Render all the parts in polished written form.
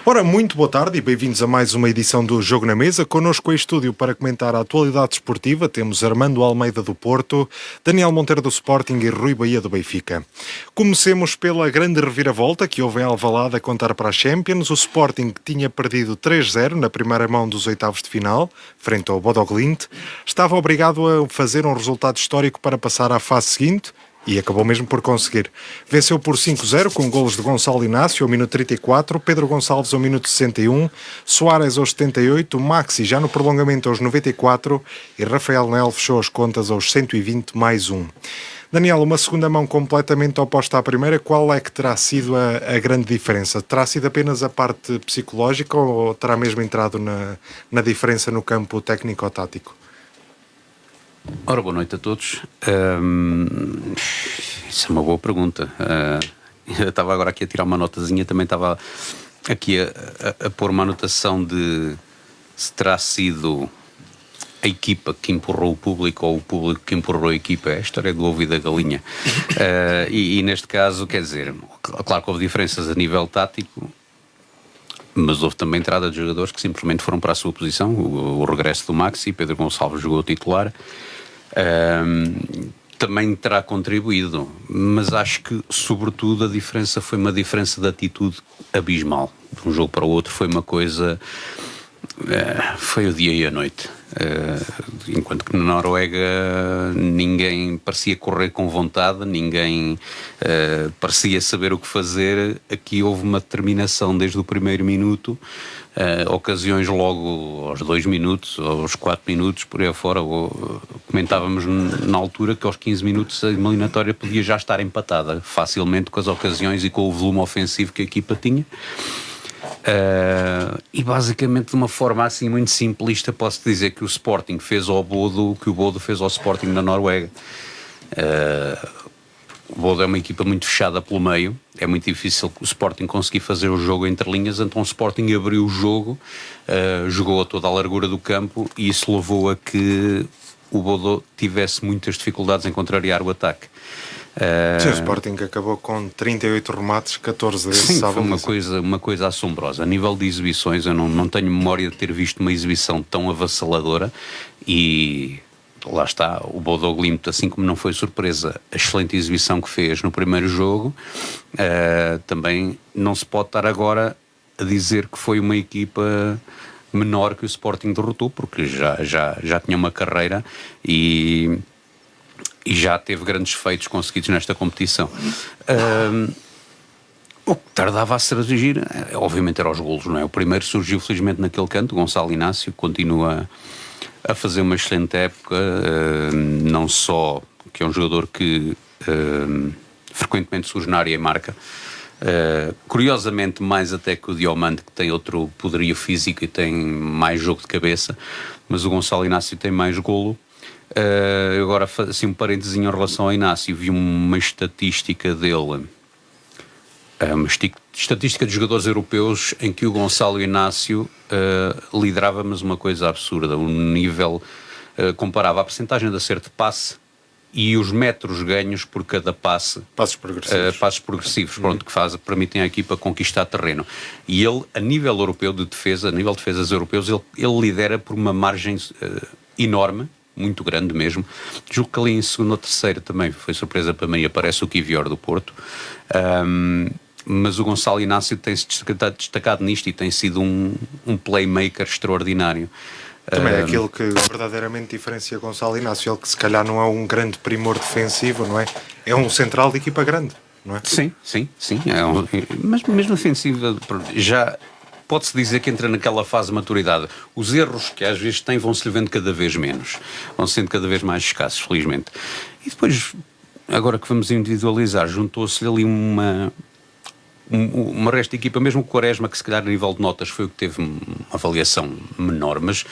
Ora, muito boa tarde e bem-vindos a mais uma edição do Jogo na Mesa. Connosco em estúdio para comentar a atualidade desportiva temos Armando Almeida do Porto, Daniel Monteiro do Sporting e Rui Bahia do Benfica. Comecemos pela grande reviravolta que houve em Alvalade a contar para a Champions. O Sporting tinha perdido 3-0 na primeira mão dos oitavos de final, frente ao Bodo Glimt. Estava obrigado a fazer um resultado histórico para passar à fase seguinte, e acabou mesmo por conseguir. Venceu por 5-0 com golos de Gonçalo Inácio ao minuto 34, Pedro Gonçalves ao minuto 61, Soares aos 78, Maxi já no prolongamento aos 94 e Rafael Nel fechou as contas aos 120 mais um. Daniel, uma segunda mão completamente oposta à primeira, qual é que terá sido a grande diferença? Terá sido apenas a parte psicológica ou terá mesmo entrado na diferença no campo técnico-tático? Ora, boa noite a todos. Isso é uma boa pergunta. Eu estava agora aqui a tirar uma notazinha, também estava aqui a pôr uma anotação de se terá sido a equipa que empurrou o público ou o público que empurrou a equipa. É a história do ovo e da galinha. E neste caso, quer dizer, claro que houve diferenças a nível tático, mas houve também entrada de jogadores que simplesmente foram para a sua posição. O regresso do Maxi, Pedro Gonçalves jogou titular, também terá contribuído, mas acho que sobretudo a diferença foi uma diferença de atitude abismal. De um jogo para o outro foi uma coisa, foi o dia e a noite. Enquanto que na Noruega ninguém parecia correr com vontade, ninguém parecia saber o que fazer. Aqui houve uma determinação desde o primeiro minuto, ocasiões logo aos 2 minutos, aos 4 minutos, por aí afora. Comentávamos na altura que aos 15 minutos a eliminatória podia já estar empatada facilmente com as ocasiões e com o volume ofensivo que a equipa tinha. E basicamente de uma forma assim muito simplista posso dizer que o Sporting fez ao Bodo o que o Bodo fez ao Sporting na Noruega. O Bodo é uma equipa muito fechada pelo meio, é muito difícil o Sporting conseguir fazer o jogo entre linhas, então o Sporting abriu o jogo, jogou a toda a largura do campo e isso levou a que o Bodo tivesse muitas dificuldades em contrariar o ataque. Sim, o Sporting acabou com 38 remates, 14 deles. Sim, foi uma coisa assombrosa. A nível de exibições, eu não tenho memória de ter visto uma exibição tão avassaladora e lá está, o Bodo Glimt, assim como não foi surpresa a excelente exibição que fez no primeiro jogo, também não se pode estar agora a dizer que foi uma equipa menor que o Sporting derrotou, porque já tinha uma carreira e já teve grandes feitos conseguidos nesta competição. O que tardava a surgir, obviamente, eram os golos, não é? O primeiro surgiu felizmente naquele canto, Gonçalo Inácio, continua a fazer uma excelente época, não só que é um jogador que frequentemente surge na área e marca, curiosamente mais até que o Diomande, que tem outro poderio físico e tem mais jogo de cabeça, mas o Gonçalo Inácio tem mais golo. Agora, assim, um parentezinho em relação ao Inácio, vi uma estatística dele, uma estatística de jogadores europeus em que o Gonçalo Inácio liderava, mas uma coisa absurda, o nível, comparava a percentagem de acerto de passe e os metros ganhos por cada passe. Passos progressivos. Pronto, que permitem à equipa conquistar terreno. E ele, a nível europeu de defesa, a nível de defesas europeus, ele lidera por uma margem enorme, muito grande mesmo. Julgo que ali em segunda ou terceira também foi surpresa para mim, aparece o Kivior do Porto. Mas o Gonçalo Inácio tem-se destacado nisto e tem sido um playmaker extraordinário. Também é aquilo que verdadeiramente diferencia Gonçalo Inácio, ele que se calhar não é um grande primor defensivo, não é? É um central de equipa grande, não é? Sim. Mas mesmo defensivo já pode-se dizer que entra naquela fase de maturidade. Os erros que às vezes tem vão-se lhe vendo cada vez menos, vão sendo cada vez mais escassos, felizmente. E depois, agora que vamos individualizar, juntou-se ali uma resto de equipa, mesmo o Quaresma, que se calhar a nível de notas foi o que teve uma avaliação menor, mas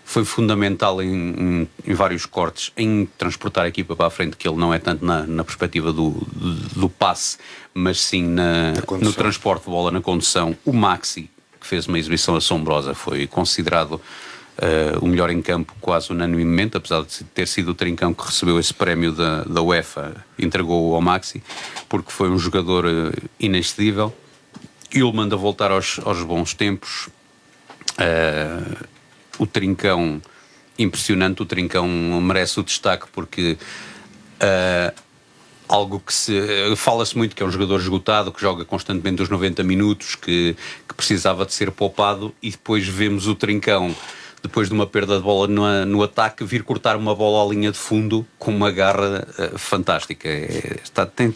foi fundamental em vários cortes, em transportar a equipa para a frente, que ele não é tanto na perspectiva do passe, mas sim no transporte de bola, na condução. O Maxi, que fez uma exibição assombrosa, foi considerado o melhor em campo quase unanimemente, apesar de ter sido o Trincão que recebeu esse prémio da UEFA, entregou ao Maxi, porque foi um jogador inexcedível. Yulman a voltar aos bons tempos, o Trincão impressionante, o Trincão merece o destaque porque algo que fala-se muito, que é um jogador esgotado, que joga constantemente os 90 minutos, que precisava de ser poupado, e depois vemos o Trincão, depois de uma perda de bola no ataque, vir cortar uma bola à linha de fundo com uma garra fantástica.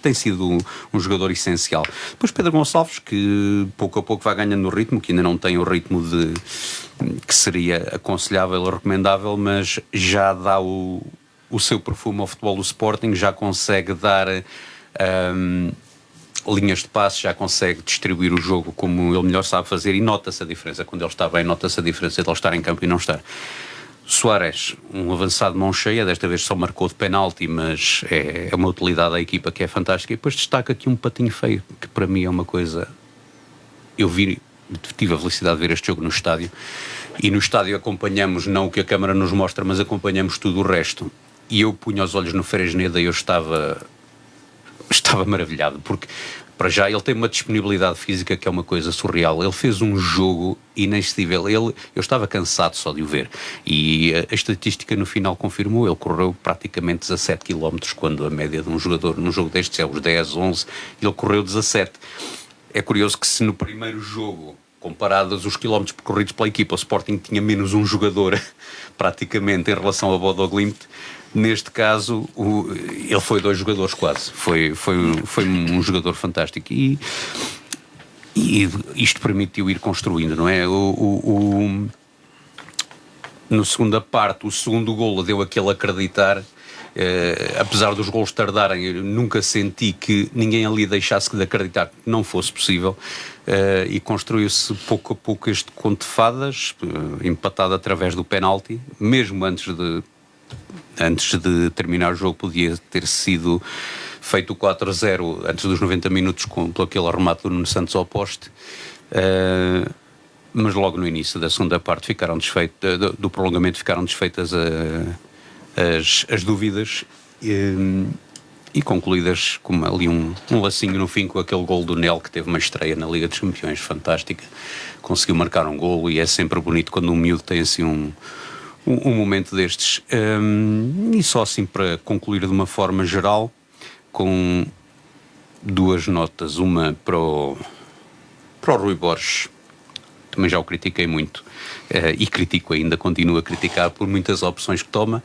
Tem sido um jogador essencial. Depois Pedro Gonçalves, que pouco a pouco vai ganhando o ritmo, que ainda não tem o ritmo que seria aconselhável ou recomendável, mas já dá o seu perfume ao futebol do Sporting, já consegue dar linhas de passe, já consegue distribuir o jogo como ele melhor sabe fazer, e nota-se a diferença. Quando ele está bem, nota-se a diferença de ele estar em campo e não estar. Suárez, um avançado de mão cheia, desta vez só marcou de penalti, mas é uma utilidade à equipa que é fantástica. E depois destaca aqui um patinho feio, que para mim é uma coisa... Eu tive a felicidade de ver este jogo no estádio, e no estádio acompanhamos não o que a câmara nos mostra, mas acompanhamos tudo o resto. E eu punha os olhos no Fresneda e eu estava maravilhado, porque para já ele tem uma disponibilidade física que é uma coisa surreal. Ele fez um jogo inexcedível. Eu estava cansado só de o ver, e a estatística no final confirmou. Ele correu praticamente 17 km, quando a média de um jogador num jogo destes é os 10, 11, ele correu 17. É curioso que, se no primeiro jogo, comparados os quilómetros percorridos pela equipa, o Sporting tinha menos um jogador praticamente em relação ao Bodo Glimt, neste caso ele foi 2 jogadores quase. Foi um jogador fantástico, e isto permitiu ir construindo, não é? Na segunda parte, o segundo golo deu aquele acreditar. Apesar dos golos tardarem, eu nunca senti que ninguém ali deixasse de acreditar que não fosse possível, e construiu-se pouco a pouco este conto de fadas, empatado através do penalti. Mesmo antes de terminar o jogo, podia ter sido feito o 4-0 antes dos 90 minutos por aquele arremate do Nuno Santos ao poste, mas logo no início da segunda parte do prolongamento ficaram desfeitas as dúvidas, e concluídas com ali um lacinho no fim, com aquele gol do Nel, que teve uma estreia na Liga dos Campeões fantástica. Conseguiu marcar um golo, e é sempre bonito quando um miúdo tem assim um momento destes. E só assim para concluir de uma forma geral, com 2 notas. Uma para o Rui Borges. Também já o critiquei muito, e critico ainda, continuo a criticar por muitas opções que toma.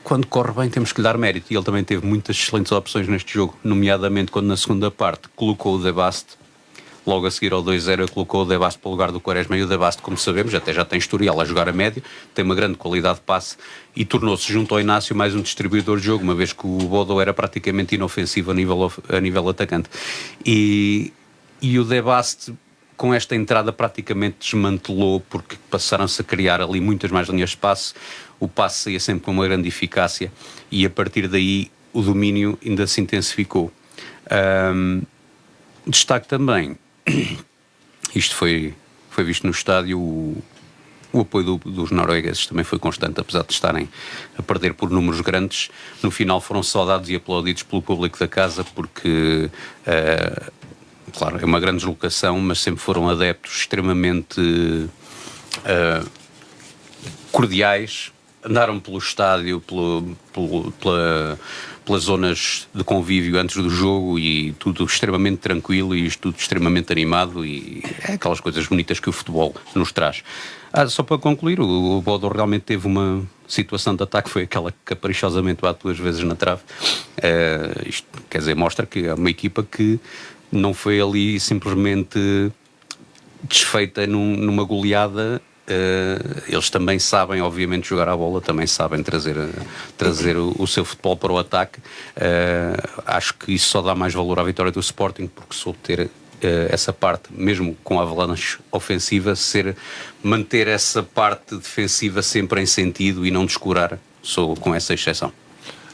Quando corre bem temos que lhe dar mérito, e ele também teve muitas excelentes opções neste jogo, nomeadamente quando na segunda parte colocou o De Baste, logo a seguir ao 2-0, colocou o De Baste para o lugar do Quaresma, e o De Baste, como sabemos, até já tem historial a jogar a médio, tem uma grande qualidade de passe, e tornou-se, junto ao Inácio, mais um distribuidor de jogo, uma vez que o Bodo era praticamente inofensivo a nível atacante. E o De Baste, com esta entrada, praticamente desmantelou, porque passaram-se a criar ali muitas mais linhas de passe, o passe saía sempre com uma grande eficácia, e a partir daí o domínio ainda se intensificou. Destaque também, isto foi visto no estádio, o apoio dos noruegueses também foi constante, apesar de estarem a perder por números grandes. No final foram saudados e aplaudidos pelo público da casa, porque... claro, é uma grande deslocação, mas sempre foram adeptos extremamente cordiais. Andaram pelo estádio, pelas zonas de convívio antes do jogo, e tudo extremamente tranquilo, e tudo extremamente animado, e é aquelas coisas bonitas que o futebol nos traz. Só para concluir, o Bodo realmente teve uma situação de ataque, foi aquela que caprichosamente bate 2 vezes na trave. Isto, quer dizer, mostra que é uma equipa que não foi ali simplesmente desfeita numa goleada. Eles também sabem, obviamente, jogar a bola, também sabem trazer o seu futebol para o ataque. Acho que isso só dá mais valor à vitória do Sporting, porque soube ter essa parte, mesmo com a avalanche ofensiva, manter essa parte defensiva sempre em sentido e não descurar, só com essa exceção.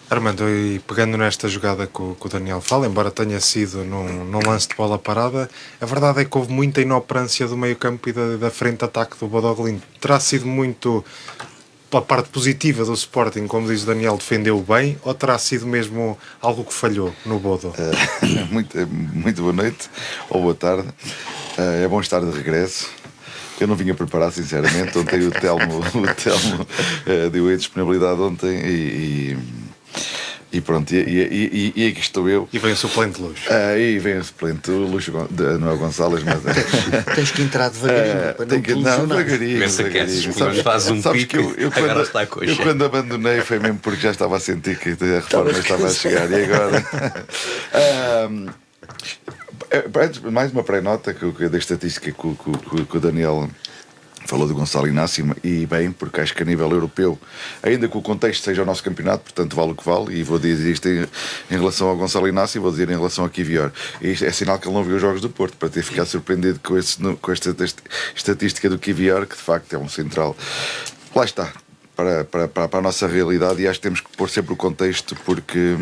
Armando, e pegando nesta jogada que o Daniel fala, embora tenha sido num lance de bola parada, a verdade é que houve muita inoperância do meio campo e da frente de ataque do Bodo Glimt. Terá sido muito pela parte positiva do Sporting, como diz o Daniel, defendeu bem, ou terá sido mesmo algo que falhou no Bodo? Muito boa noite, ou boa tarde. É bom estar de regresso. Eu não vinha preparar, sinceramente. Ontem o Telmo deu a disponibilidade ontem e pronto, e aqui estou eu. E vem o suplente luxo. E vem o suplente luxo, não é o Gonçalves, mas. Tens que entrar devagarinho para não te lesionar. Devagarinho. Faz um pique, agora está a coxa. Eu quando abandonei foi mesmo porque já estava a sentir que a reforma estava a chegar. E agora. Mais uma pré-nota da estatística que o Daniel falou do Gonçalo Inácio, e bem, porque acho que a nível europeu, ainda que o contexto seja o nosso campeonato, portanto vale o que vale, e vou dizer isto em relação ao Gonçalo Inácio e vou dizer em relação ao Kivior. E isto é sinal que ele não viu os jogos do Porto, para ter ficado surpreendido com esta estatística do Kivior, que de facto é um central. Lá está, para a nossa realidade, e acho que temos que pôr sempre o contexto, porque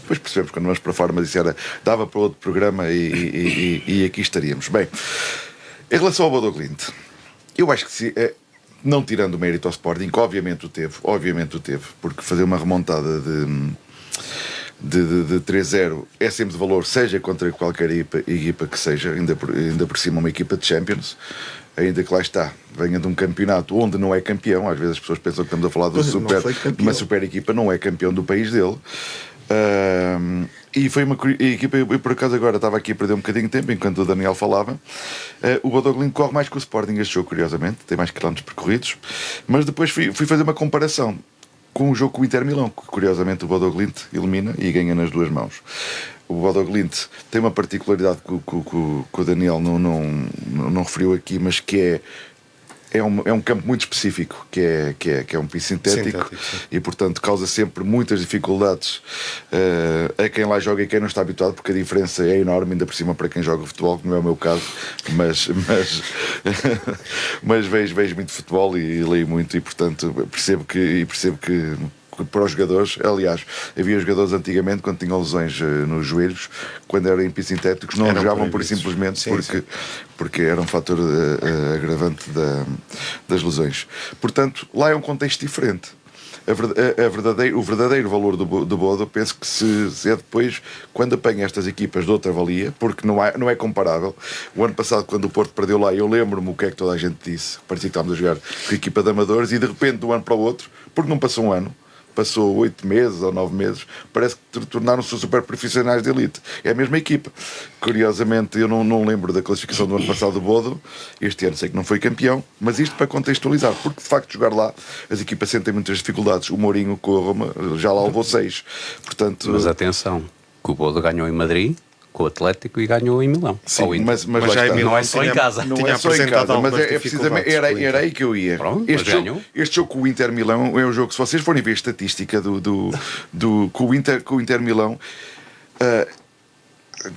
depois percebemos quando vamos para fora, mas isso dava para outro programa e aqui estaríamos. Bem, em relação ao Bodo Glimt, eu acho que não tirando o mérito ao Sporting, que obviamente o teve, porque fazer uma remontada de 3-0 é sempre de valor, seja contra qualquer equipa que seja, ainda por cima uma equipa de Champions, ainda que lá está, venha de um campeonato onde não é campeão. Às vezes as pessoas pensam que estamos a falar de uma super equipa, não é campeão do país dele. E foi uma equipa, eu por acaso agora estava aqui a perder um bocadinho de tempo enquanto o Daniel falava. O Bodo Glimt corre mais que o Sporting este jogo, curiosamente, tem mais quilómetros percorridos, mas depois fui fazer uma comparação com o jogo com o Inter Milão, que curiosamente o Bodo Glimt elimina e ganha nas duas mãos. O Bodo Glimt tem uma particularidade que o Daniel não referiu aqui, mas que é um campo muito específico, que é um piso sintético e, portanto, causa sempre muitas dificuldades a quem lá joga e quem não está habituado, porque a diferença é enorme, ainda por cima para quem joga futebol, que não é o meu caso, mas vejo muito futebol e leio muito, e, portanto, percebo que para os jogadores, aliás, havia jogadores antigamente quando tinham lesões nos joelhos, quando eram em pisos sintéticos, não jogavam por simplesmente porque era um fator agravante das lesões. Portanto, lá é um contexto diferente. O verdadeiro valor do Bodo, penso que se é depois quando apanha estas equipas de outra valia, porque não é comparável. O ano passado, quando o Porto perdeu lá, eu lembro-me o que é que toda a gente disse, parecia que estávamos a jogar com a equipa de amadores, e de repente de um ano para o outro, porque não passou um ano, passou 8 meses ou 9 meses, parece que tornaram-se super profissionais de elite. É a mesma equipa. Curiosamente, eu não lembro da classificação do ano passado do Bodo. Este ano sei que não foi campeão, mas isto para contextualizar, porque de facto jogar lá as equipas sentem muitas dificuldades. O Mourinho com a Roma já lá levou 6. Portanto, mas atenção, que o Bodo ganhou em Madrid, com o Atlético, e ganhou em Milão. Sim, mas já não é só em casa. Não é só em casa, mas precisamente era aí que eu ia. Pronto, este jogo com o Inter Milão é um jogo, se vocês forem ver a estatística com o Inter Milão,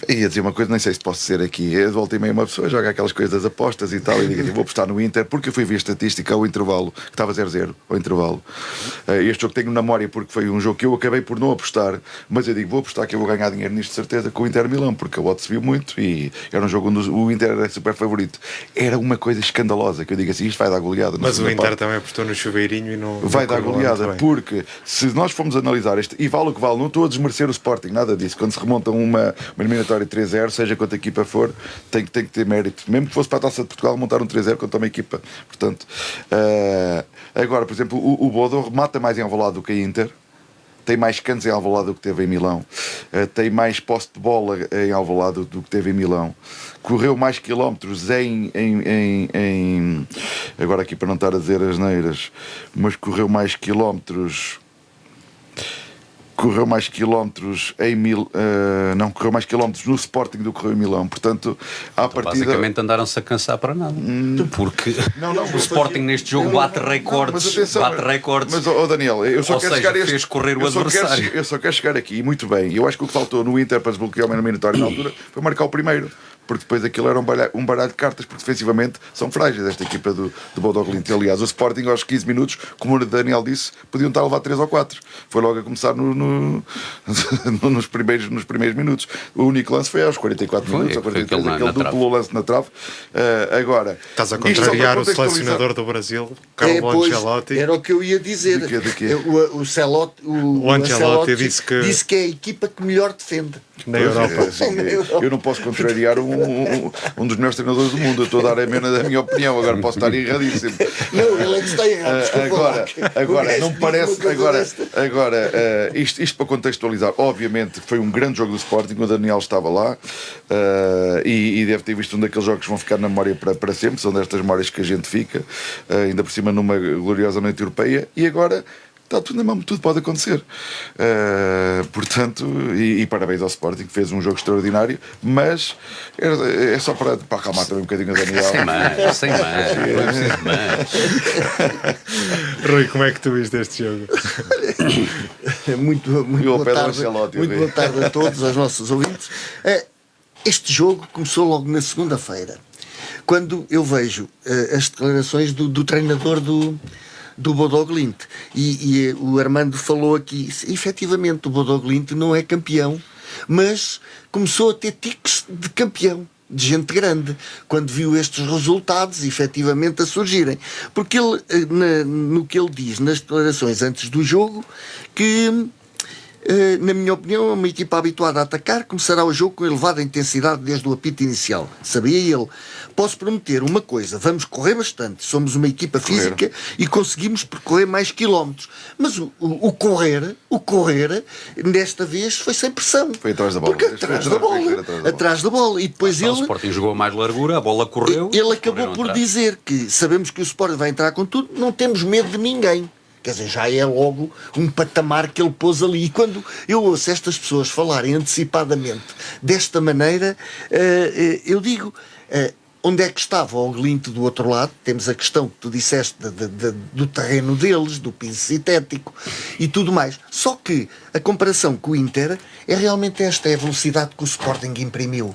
ia dizer uma coisa, nem sei se posso dizer aqui. De volta e meia uma pessoa joga aquelas coisas das apostas e tal, e digo, vou apostar no Inter, porque eu fui ver a estatística ao intervalo, que estava 0-0 ao intervalo. Este jogo tenho memória porque foi um jogo que eu acabei por não apostar, mas eu digo, vou apostar que eu vou ganhar dinheiro nisto de certeza com o Inter Milão, porque a odd subiu muito e era um jogo onde o Inter era super favorito. Era uma coisa escandalosa, que eu digo assim, isto vai dar goleada. Mas o Inter também apostou no chuveirinho e não vai dar goleada, porque se nós formos analisar este, e vale o que vale, não estou a desmerecer o Sporting, nada disso, quando se remonta uma eliminatória 3-0, seja quanta equipa for, tem que ter mérito, mesmo que fosse para a Taça de Portugal montar um 3-0 contra uma equipa. Portanto, agora, por exemplo, o Bodo remata mais em Alvalade do que a Inter, tem mais cantos em Alvalade do que teve em Milão, tem mais posse de bola em Alvalade do que teve em Milão, correu mais quilómetros agora aqui para não estar a dizer asneiras, mas correu mais quilómetros correu mais quilómetros no Sporting do que correu em Milão. Portanto, à partida, basicamente andaram-se a cansar para nada, porque o Sporting neste jogo bate recordes. Mas Daniel, eu só quero chegar a este, fez correr o adversário. Eu só quero chegar aqui, e muito bem. Eu acho que o que faltou no Inter para desbloquear uma eliminatória na altura foi marcar o primeiro. porque depois aquilo era um baralho de cartas, porque defensivamente são frágeis esta equipa do Bodo Glimt. Aliás, o Sporting aos 15 minutos, como o Daniel disse, podiam estar a levar 3 ou 4. Foi logo a começar nos primeiros minutos. O único lance foi aos 44 minutos, aquele duplo lance na trave. Agora, estás a contrariar o selecionador do Brasil, Carlo Ancelotti. Era o que eu ia dizer. O Ancelotti disse que é a equipa que melhor defende na Europa. Eu não posso contrariar um dos melhores treinadores do mundo. Eu estou a dar a minha opinião. Agora posso estar erradíssimo. Não, ele é que está errado. Agora não parece. Isto para contextualizar, obviamente foi um grande jogo do Sporting. O Daniel estava lá e deve ter visto um daqueles jogos que vão ficar na memória para sempre. São destas memórias que a gente fica, ainda por cima numa gloriosa noite europeia. E agora está tudo na mão, tudo pode acontecer. Portanto, e parabéns ao Sporting, que fez um jogo extraordinário, mas é só para acalmar também um bocadinho o Daniel. Sem mais. Rui, como é que tu viste este jogo? Muito boa tarde a todos, aos nossos ouvintes. Este jogo começou logo na segunda-feira, quando eu vejo as declarações do treinador do Bodo Glimt, e o Armando falou aqui, efetivamente o Bodo Glimt não é campeão, mas começou a ter tiques de campeão, de gente grande, quando viu estes resultados efetivamente a surgirem, porque ele, no que ele diz nas declarações antes do jogo, que na minha opinião, uma equipa habituada a atacar começará o jogo com elevada intensidade desde o apito inicial. Sabia ele. Posso prometer uma coisa, vamos correr bastante, somos uma equipa física e conseguimos percorrer mais quilómetros. Mas o correr, desta vez foi sem pressão. Foi atrás da bola. Porque atrás da bola. E depois o Sporting jogou mais largura, a bola correu. Ele acabou por dizer que sabemos que o Sporting vai entrar com tudo, não temos medo de ninguém. Quer dizer, já é logo um patamar que ele pôs ali. E quando eu ouço estas pessoas falarem antecipadamente desta maneira, eu digo, onde é que estava o Glimt do outro lado? Temos a questão que tu disseste do terreno deles, do piso sintético e tudo mais. Só que a comparação com o Inter é realmente esta, é a velocidade que o Sporting imprimiu.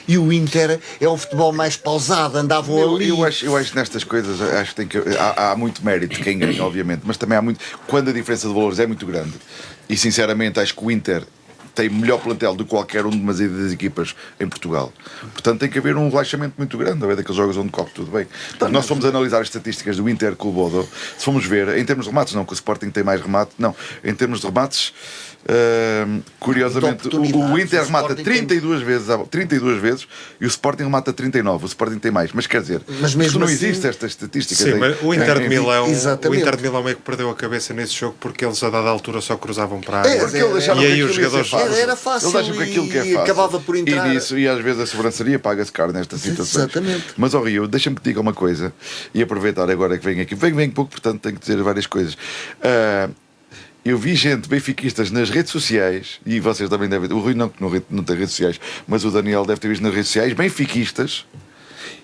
E o Inter é um futebol mais pausado, andavam ali. Eu acho nestas coisas, acho que há muito mérito quem ganha, obviamente, mas também há muito. Quando a diferença de valores é muito grande, e sinceramente acho que o Inter tem melhor plantel do que qualquer uma das equipas em Portugal. Portanto, tem que haver um relaxamento muito grande, a ver daqueles jogos onde corre tudo bem. Nós fomos analisar as estatísticas do Inter com o Bodo, se formos ver, em termos de remates, não, que o Sporting tem mais remate, não, em termos de remates. Curiosamente o Inter remata 32 vezes e o Sporting remata 39. O Sporting tem mais, mas quer dizer, mas mesmo não assim, existe esta estatística. Sim, mas o Inter de Milão meio que perdeu a cabeça nesse jogo porque eles a dada altura só cruzavam para a área. E aí os jogadores era fácil, eles acham que aquilo que é fácil acabava por entrar. E às vezes a sobranceria paga-se caro nestas situações. Exatamente. Mas ao Rio, deixa-me que diga uma coisa e aproveitar agora que venho aqui. Venho pouco, portanto tenho que dizer várias coisas. Eu vi gente benfiquistas nas redes sociais, e vocês também devem, o Rui não tem redes sociais, mas o Daniel deve ter visto nas redes sociais, benfiquistas,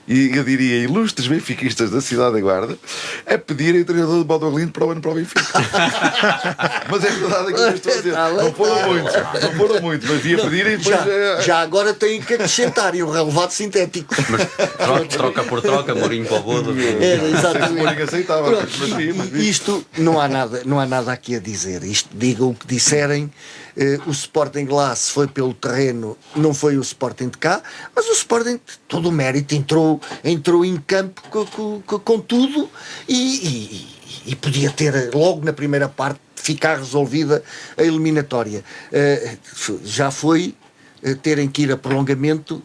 e eu diria ilustres benfiquistas da cidade da Guarda, a pedirem o treinador do Bodo Glimt para o ano para o Benfica. Mas é verdade aquilo que eu estou a dizer. Não foram muitos, mas ia pedirem depois. Já agora têm que acrescentar e um relevado sintético. Mas troca por troca, Mourinho para o Bodo. Exatamente. Mourinho aceitava. Isto não há nada aqui a dizer. Isto digam o que disserem. O Sporting lá, se foi pelo terreno, não foi o Sporting de cá, mas o Sporting, todo o mérito, entrou em campo com tudo e podia ter logo na primeira parte ficar resolvida a eliminatória. Já foi terem que ir a prolongamento,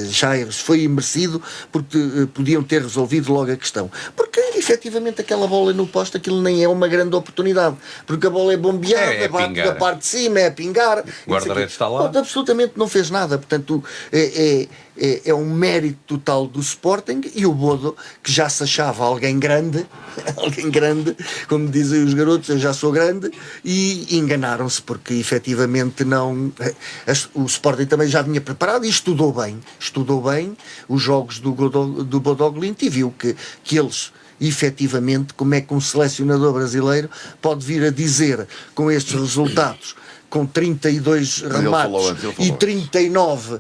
já foi imerecido, porque podiam ter resolvido logo a questão. Porque efetivamente aquela bola no poste, aquilo nem é uma grande oportunidade, porque a bola é bombeada, bate da parte de cima, é a pingar. O guarda-redes está lá. Absolutamente não fez nada. Portanto, é um mérito total do Sporting, e o Bodo, que já se achava alguém grande, como dizem os garotos, eu já sou grande, e enganaram-se, porque efetivamente não. O Sporting também já vinha preparado e estudou bem os jogos do Bodo Glimt e viu que eles, efetivamente, como é que um selecionador brasileiro pode vir a dizer com estes resultados com 32 remates e 39.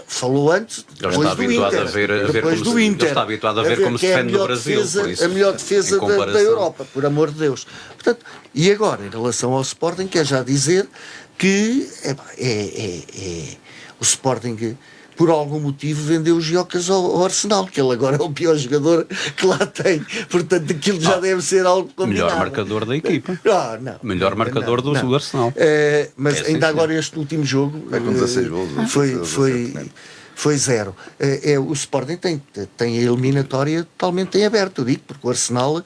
Falou antes, depois do Inter. Ele está habituado a ver como se defende no Brasil. A melhor defesa da Europa, por amor de Deus. Portanto, e agora, em relação ao Sporting, quer já dizer que o Sporting, por algum motivo, vendeu os Giocas ao Arsenal, que ele agora é o pior jogador que lá tem. Portanto, aquilo já deve ser algo combinado. Melhor marcador da equipa. Não, melhor marcador do Arsenal. Mas ainda agora este último jogo com 16 gols, foi 0. O Sporting tem a eliminatória totalmente em aberto, eu digo, porque o Arsenal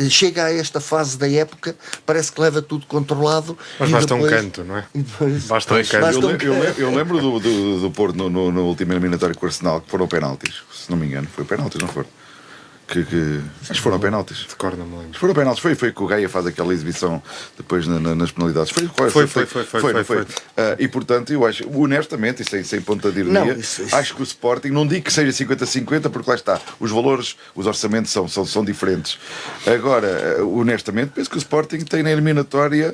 chega a esta fase da época, parece que leva tudo controlado. Mas basta um canto, não é? Basta um canto. Eu lembro do Porto no último eliminatório com o Arsenal, que foram penaltis, se não me engano. Foi penaltis, não foram? Acho que foram penaltis. Não lembro. Foram penaltis. Foi que o Gaia faz aquela exibição depois nas penalidades. Foi. E portanto, eu acho, honestamente, e sem ponta de ironia, acho que o Sporting, não digo que seja 50-50, porque lá está, os valores, os orçamentos são diferentes. Agora, honestamente, penso que o Sporting tem na eliminatória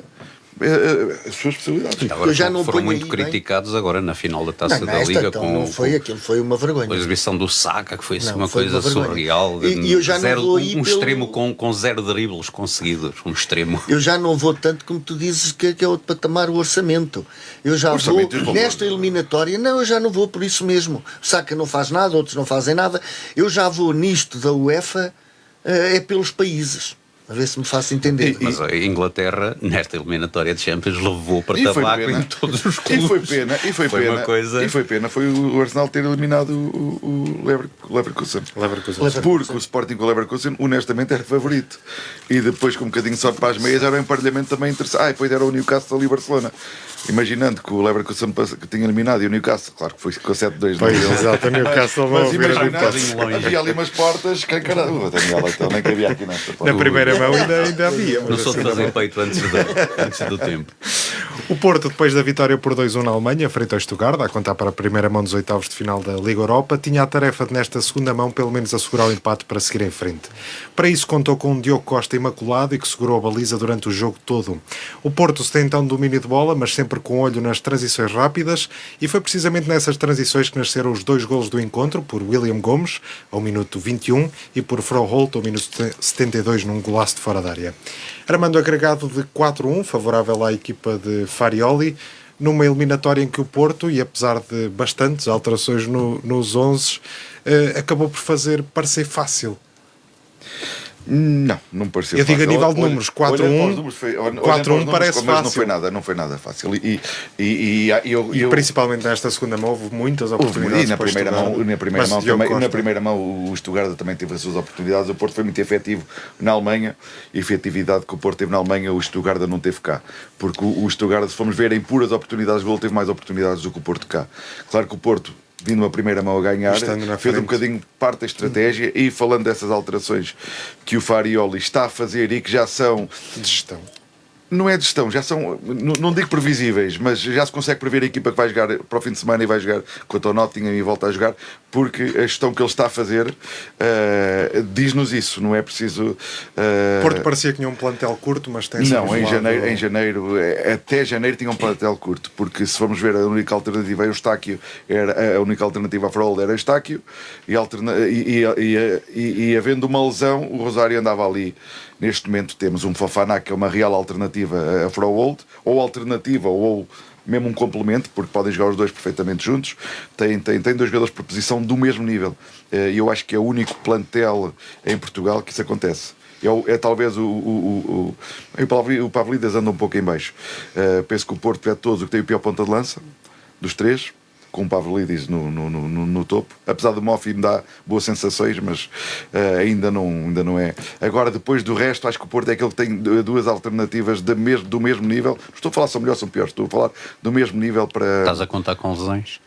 as suas possibilidades. Agora, foram muito criticados agora na final da Taça da Liga. Aquilo foi uma vergonha. A exibição do Saka, que foi uma coisa surreal. E eu já não vou aí extremo com 0 dribles conseguidos. Um extremo. Eu já não vou tanto como tu dizes que é outro patamar, o orçamento. Eu já vou nesta eliminatória. Não, eu já não vou por isso mesmo. O Saka não faz nada, outros não fazem nada. Eu já vou nisto da UEFA pelos países. A ver se me faço entender. Mas a Inglaterra, nesta eliminatória de Champions, levou para tabaco em todos os clubes. E foi pena foi o Arsenal ter eliminado o Leverkusen. Porque o Sporting com o Leverkusen, honestamente, era favorito. E depois, com um bocadinho de sorte para as meias, era um emparelhamento também interessante. E depois era o Newcastle e o Barcelona. Imaginando que o Leverkusen que tinha eliminado e o Newcastle, claro que foi com 7-2. Exato, o Newcastle mas imaginando, havia ali umas portas que caramba, nem cabia aqui nesta. Na primeira mão ainda havia. Não sou de fazer peito antes do tempo. O Porto, depois da vitória por 2-1 na Alemanha, frente ao Stuttgart, a contar para a primeira mão dos oitavos de final da Liga Europa, tinha a tarefa de, nesta segunda mão, pelo menos assegurar o empate para seguir em frente. Para isso, contou com um Diogo Costa imaculado e que segurou a baliza durante o jogo todo. O Porto se tem então domínio de bola, mas sempre com olho nas transições rápidas, e foi precisamente nessas transições que nasceram os 2 golos do encontro, por William Gomes, ao minuto 21, e por Froholt, ao minuto 72, num golaço de fora da área. Armando agregado de 4-1, favorável à equipa de Farioli, numa eliminatória em que o Porto, e apesar de bastantes alterações nos 11, acabou por fazer parecer fácil. Não pareceu fácil. Eu digo a nível de números, 4-1 parece fácil. Não foi nada fácil. E principalmente nesta segunda mão houve muitas oportunidades. E na primeira mão o Stuttgart também teve as suas oportunidades. O Porto foi muito efetivo na Alemanha. A efetividade que o Porto teve na Alemanha, o Stuttgart não teve cá. Porque o Stuttgart, se formos ver em puras oportunidades de gol, teve mais oportunidades do que o Porto cá. Claro que o Porto, vindo a primeira mão a ganhar, fez um bocadinho parte da estratégia. E falando dessas alterações que o Farioli está a fazer e que já são de gestão, não é de gestão, já são, não digo previsíveis, mas já se consegue prever a equipa que vai jogar para o fim de semana e vai jogar contra o Nottingham e volta a jogar, porque a gestão que ele está a fazer diz-nos isso, não é preciso... Porto parecia que tinha um plantel curto, mas tem... Não, em janeiro, até janeiro tinha um plantel curto, porque se formos ver a única alternativa é o Eustáquio, a única alternativa a Froholt era o Eustáquio, e havendo uma lesão, o Rosário andava ali. Neste momento temos um Fofana, que é uma real alternativa a Froholt, ou alternativa, ou mesmo um complemento, porque podem jogar os dois perfeitamente juntos. Tem 2 jogadores por posição do mesmo nível. E eu acho que é o único plantel em Portugal que isso acontece. Talvez o Pavlidis anda um pouco em baixo. Penso que o Porto é todos o que tem o pior ponta de lança, dos 3, com o Pavlidis no topo, apesar do Moffi me dar boas sensações, mas ainda não é. Agora, depois do resto, acho que o Porto é aquele que tem 2 alternativas do mesmo nível. Não estou a falar se são melhores ou são piores, estou a falar do mesmo nível para... Estás a contar com lesões?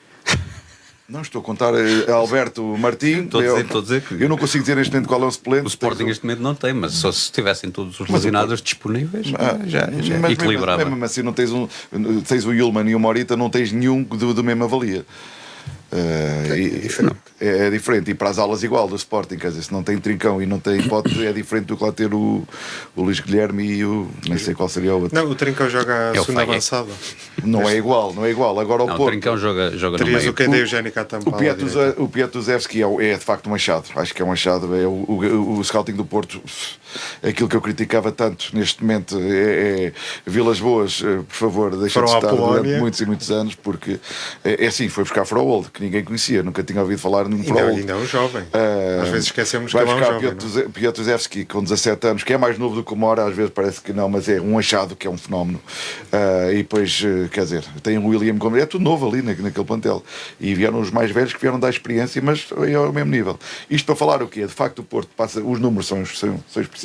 Não, estou a contar a Alberto Martim. Estou a dizer que... Eu não consigo dizer neste momento qual é o suplente. O Sporting neste momento não tem, mas só se tivessem todos os lesionados disponíveis, já equilibrava. Mesmo assim, não tens o Yulman e o Morita, não tens nenhum da mesma valia. É diferente. E para as alas igual do Sporting, quer dizer, se não tem Trincão e não tem hipótese, é diferente do que lá ter o Luís Guilherme e o... nem sei qual seria o outro. Não, o Trincão joga a segunda avançada. Não é igual. Agora o Porto... O Trincão joga no meio. O que é Eugénio Catampa. O Piatuzewski é de facto um achado. Acho que é um achado. É o scouting do Porto. Aquilo que eu criticava tanto neste momento é Vilas Boas, por favor, deixa de estar durante muitos e muitos anos, porque é assim, foi buscar Froholt, que ninguém conhecia, nunca tinha ouvido falar num Froholt. Ainda é um jovem. Às vezes esquecemos que vai é um buscar jovem. Piatuzewski com 17 anos, que é mais novo do que o Mora, às vezes parece que não, mas é um achado, que é um fenómeno. E depois, quer dizer, tem o William Gomes, é tudo novo ali naquele plantel. E vieram os mais velhos que vieram dar experiência, mas é ao mesmo nível. Isto para falar o quê? De facto, o Porto passa, os números são expressivos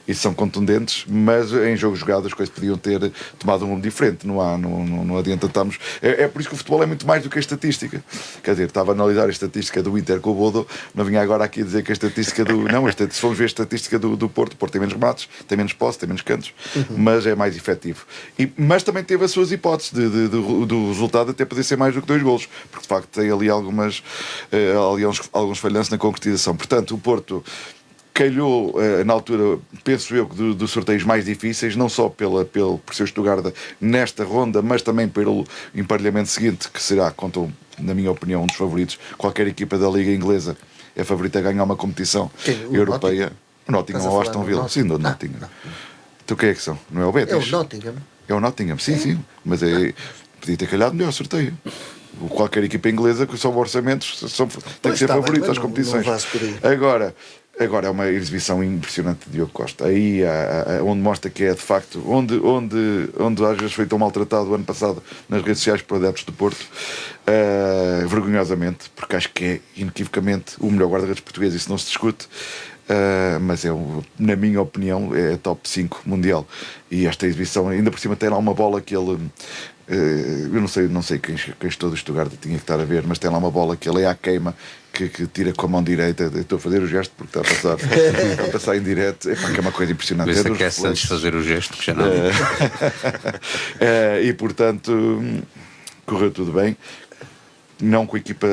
e são contundentes, mas em jogo jogado as coisas podiam ter tomado um rumo diferente. Não adianta estarmos. É por isso que o futebol é muito mais do que a estatística. Quer dizer, estava a analisar a estatística do Inter com o Bodo, não vinha agora aqui a dizer que a estatística do. Não, se formos ver a estatística do Porto, o Porto tem menos remates, tem menos posse, tem menos cantos, mas é mais efetivo. Mas também teve as suas hipóteses do resultado até poder ser mais do que 2 golos, porque de facto tem ali alguns falhanços na concretização. Portanto, o Porto calhou, na altura, penso eu, dos sorteios mais difíceis, não só por ser o Stuttgart nesta ronda, mas também pelo emparelhamento seguinte, que será, na minha opinião, um dos favoritos. Qualquer equipa da Liga Inglesa é favorita a ganhar uma competição europeia. O Nottingham ou Aston Villa. Sim, do Nottingham. Então quem é que são? Não é o Betis? É o Nottingham. É o Nottingham, sim. Mas podia ter calhado melhor sorteio. Qualquer equipa inglesa que sob orçamentos tem que ser favorita às competições. Agora é uma exibição impressionante de Diogo Costa. Aí onde mostra que é de facto onde às vezes foi tão maltratado o ano passado nas redes sociais por adeptos do Porto, vergonhosamente, porque acho que é inequivocamente o melhor guarda-redes português, isso não se discute. Mas na minha opinião é top 5 mundial. E esta exibição, ainda por cima, tem lá uma bola que ele... eu não sei quem estou do Stuttgart tinha que estar a ver, mas tem lá uma bola que ele é à queima, que tira com a mão direita. Eu estou a fazer o gesto porque está a passar em direto, que é uma coisa impressionante. Vê se aquece antes de fazer o gesto, que já não. E portanto correu tudo bem, não com a equipa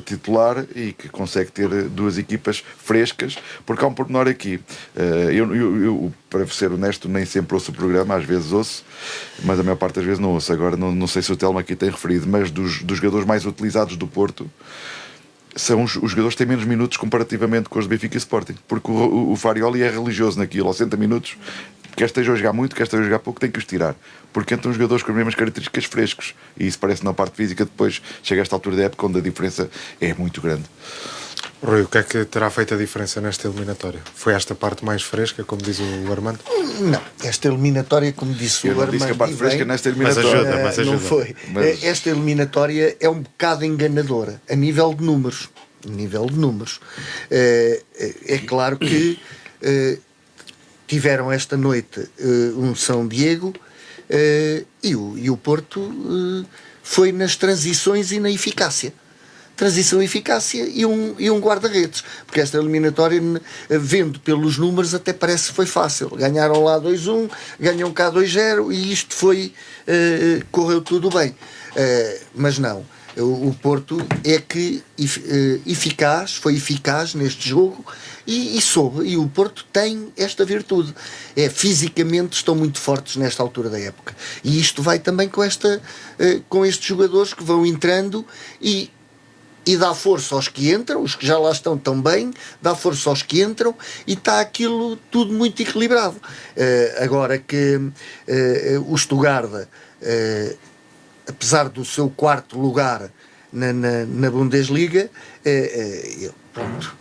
titular, e que consegue ter 2 equipas frescas, porque há um pormenor aqui. Eu, para ser honesto, nem sempre ouço o programa, às vezes ouço, mas a maior parte das vezes não ouço. Agora não sei se o Telmo aqui tem referido, mas dos jogadores mais utilizados do Porto são os jogadores que têm menos minutos comparativamente com os do Benfica e Sporting, porque o Farioli é religioso naquilo, aos 60 minutos, quer esteja a jogar muito, quer esteja a jogar pouco, tem que os tirar, porque entram jogadores com as mesmas características frescos, e isso parece na parte física. Depois chega a esta altura da época onde a diferença é muito grande. Rui, o que é que terá feito a diferença nesta eliminatória? Foi esta parte mais fresca, como diz o Armando? Não, esta eliminatória, como disse o Armando, disse que a parte fresca nesta eliminatória, mas ajuda. Não foi. Esta eliminatória é um bocado enganadora a nível de números. É claro que tiveram esta noite um São Diego, e o Porto foi nas transições e na eficácia. Transição e eficácia e um guarda-redes, porque esta eliminatória, vendo pelos números, até parece que foi fácil. Ganharam lá 2-1, ganham cá 2-0 e isto correu tudo bem. Mas não, o Porto é que foi eficaz neste jogo e soube, e o Porto tem esta virtude, fisicamente estão muito fortes nesta altura da época, e isto vai também com estes jogadores que vão entrando e dá força aos que entram, os que já lá estão tão bem, dá força aos que entram, e está aquilo tudo muito equilibrado. Agora que o Stuttgart, apesar do seu 4º lugar na Bundesliga, pronto,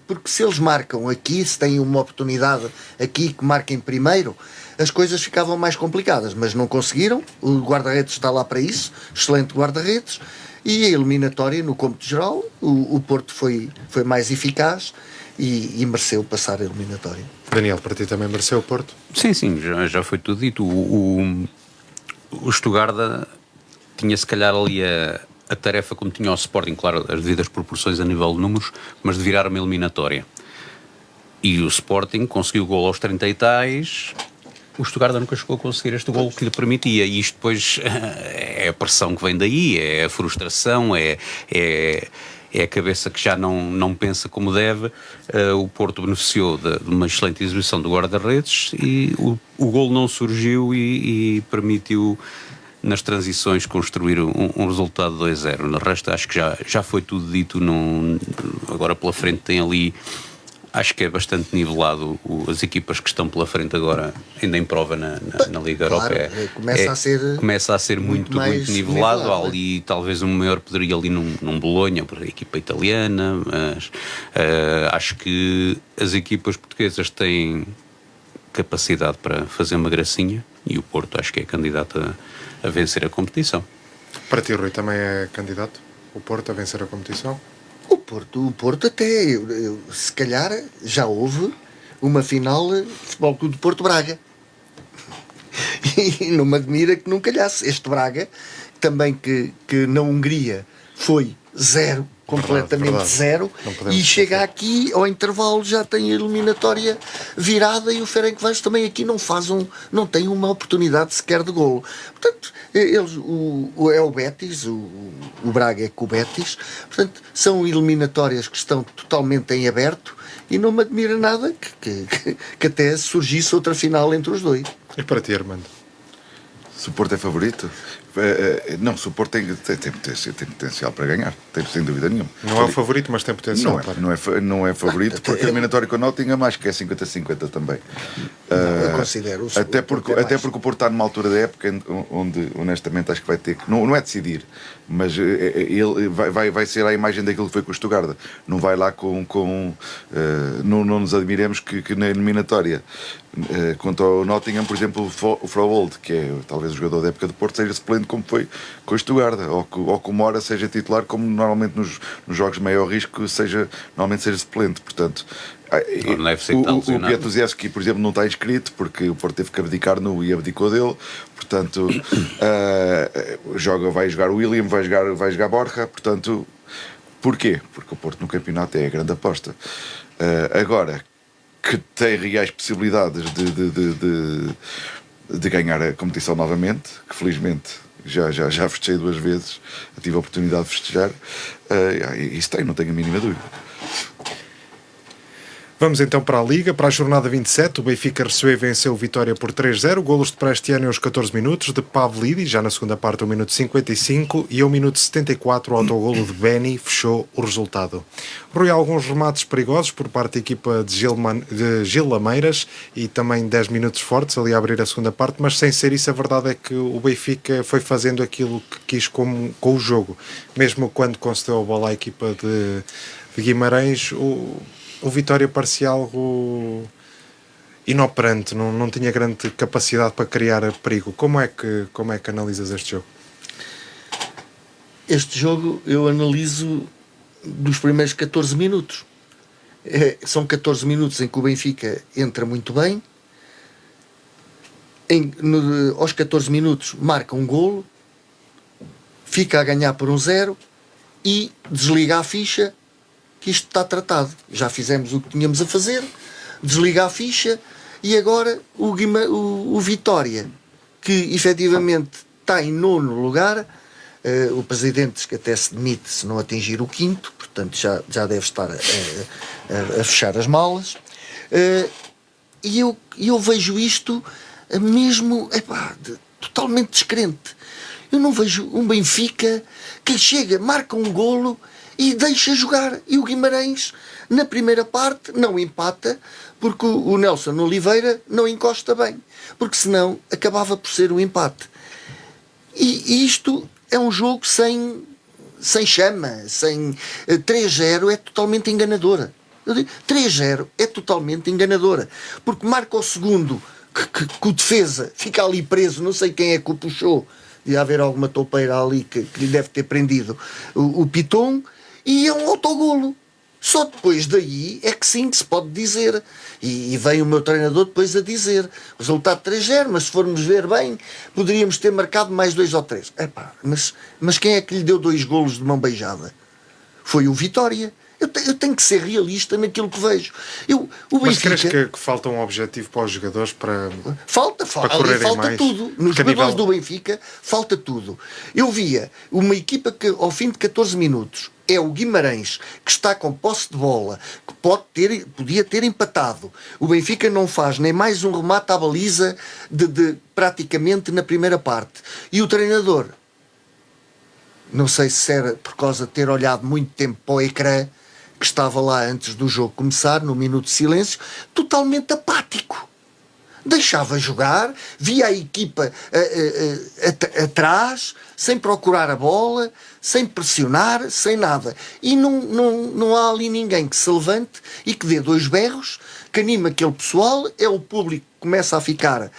porque se eles marcam aqui, se têm uma oportunidade aqui que marquem primeiro, as coisas ficavam mais complicadas, mas não conseguiram. O guarda-redes está lá para isso, excelente guarda-redes. E a eliminatória, no cômputo geral, o Porto foi mais eficaz e mereceu passar a eliminatória. Daniel, para ti também mereceu o Porto? Sim, já foi tudo dito. O Stuttgart tinha se calhar ali a tarefa, como tinha o Sporting, claro, as devidas proporções a nível de números, mas de virar uma eliminatória. E o Sporting conseguiu o gol aos 30 e tais, o Stuttgart nunca chegou a conseguir este golo que lhe permitia, e isto depois é a pressão que vem daí, é a frustração, é a cabeça que já não pensa como deve. O Porto beneficiou de uma excelente exibição do guarda-redes e o golo não surgiu e permitiu nas transições construir um resultado 2-0. No resto acho que já foi tudo dito. Agora pela frente tem ali, acho que é bastante nivelado as equipas que estão pela frente agora, ainda em prova na Liga Claro, Europa. Começa a ser muito nivelado. Há ali talvez um maior poderia ali num Bolonha, por a equipa italiana, mas acho que as equipas portuguesas têm capacidade para fazer uma gracinha, e o Porto acho que é candidato a vencer a competição. Para ti, Rui, também é candidato o Porto a vencer a competição? O Porto até, se calhar, já houve uma final de Futebol Clube de Porto Braga. E não me admira que não calhasse. Este Braga, também que na Hungria foi 0, completamente verdade. Zero, e chega aqui ao intervalo, já tem a eliminatória virada, e o Ferencváros também aqui não tem uma oportunidade sequer de golo. Portanto, eles, é o Betis, o Braga é com o Betis, portanto, são eliminatórias que estão totalmente em aberto, e não me admira nada que até surgisse outra final entre os dois. E para ti, Armando? Se o Porto é favorito? Não, se o Porto tem potencial para ganhar, sem dúvida nenhuma. Não é o favorito, mas tem potencial. Não é favorito, porque a eliminatória com o Nottingham acho que é 50-50 também. Eu considero até porque o Porto está numa altura da época onde honestamente acho que vai ter que, não é decidir, mas ele vai ser a imagem daquilo que foi com o Stuttgart. Não vai lá não nos admiremos que na eliminatória contra o Nottingham, por exemplo, o Froholt, que é talvez o jogador da época do Porto, seja suplente como foi com o Stuttgart, ou que o Mora seja titular, como normalmente nos jogos de maior risco normalmente seja suplente. Portanto, o Piatuzewski, por exemplo, não está inscrito porque o Porto teve que abdicar e abdicou dele. Portanto, vai jogar o William, vai jogar Borja. Portanto, porquê? Porque o Porto no campeonato é a grande aposta. Agora, que tem reais possibilidades de ganhar a competição novamente, que felizmente já festejei 2 vezes, tive a oportunidade de festejar, isso não tenho a mínima dúvida. Vamos então para a Liga, para a jornada 27. O Benfica recebeu e venceu o Vitória por 3-0. Golos de Prestiano aos 14 minutos, de Pavlidi, já na segunda parte, ao minuto 55, e ao minuto 74, o autogolo de Beni fechou o resultado. Rui, alguns remates perigosos por parte da equipa de Gil Lameiras, e também 10 minutos fortes ali a abrir a segunda parte, mas sem ser isso, a verdade é que o Benfica foi fazendo aquilo que quis com o jogo. Mesmo quando concedeu a bola à equipa de Guimarães, o Vitória parecia algo inoperante, não tinha grande capacidade para criar perigo. Como é que analisas este jogo? Este jogo eu analiso dos primeiros 14 minutos. São 14 minutos em que o Benfica entra muito bem. Aos 14 minutos marca um golo, fica a ganhar por 1-0 e desliga a ficha, que isto está tratado. Já fizemos o que tínhamos a fazer, desliga a ficha, e agora o Vitória, que efetivamente está em 9º lugar, o presidente que até se demite se não atingir o 5º, portanto já deve estar a fechar as malas, e eu vejo isto mesmo totalmente descrente. Eu não vejo um Benfica que chega, marca um golo e deixa jogar. E o Guimarães, na primeira parte, não empata, porque o Nelson Oliveira não encosta bem, porque senão acabava por ser o empate. E isto é um jogo sem chama, 3-0 é totalmente enganadora. 3-0 é totalmente enganadora, porque marca o segundo, que o defesa fica ali preso, não sei quem é que o puxou, de haver alguma toupeira ali que lhe deve ter prendido o Piton, e é um autogolo. Só depois daí é que sim que se pode dizer, e vem o meu treinador depois a dizer resultado 3-0, mas se formos ver bem poderíamos ter marcado mais 2 ou 3. Mas quem é que lhe deu 2 golos de mão beijada? Foi o Vitória, Eu tenho que ser realista naquilo que vejo. Mas crees que falta um objetivo para os jogadores para falta mais? Tudo. Nos jogadores do Benfica falta tudo. Eu via uma equipa que ao fim de 14 minutos é o Guimarães, que está com posse de bola, que podia ter empatado. O Benfica não faz nem mais um remate à baliza praticamente na primeira parte. E o treinador, não sei se era por causa de ter olhado muito tempo para o ecrã, que estava lá antes do jogo começar, no minuto de silêncio, totalmente apático. Deixava jogar, via a equipa atrás, sem procurar a bola, sem pressionar, sem nada. E não há ali ninguém que se levante e que dê 2 berros, que anime aquele pessoal, é o público que começa a ficar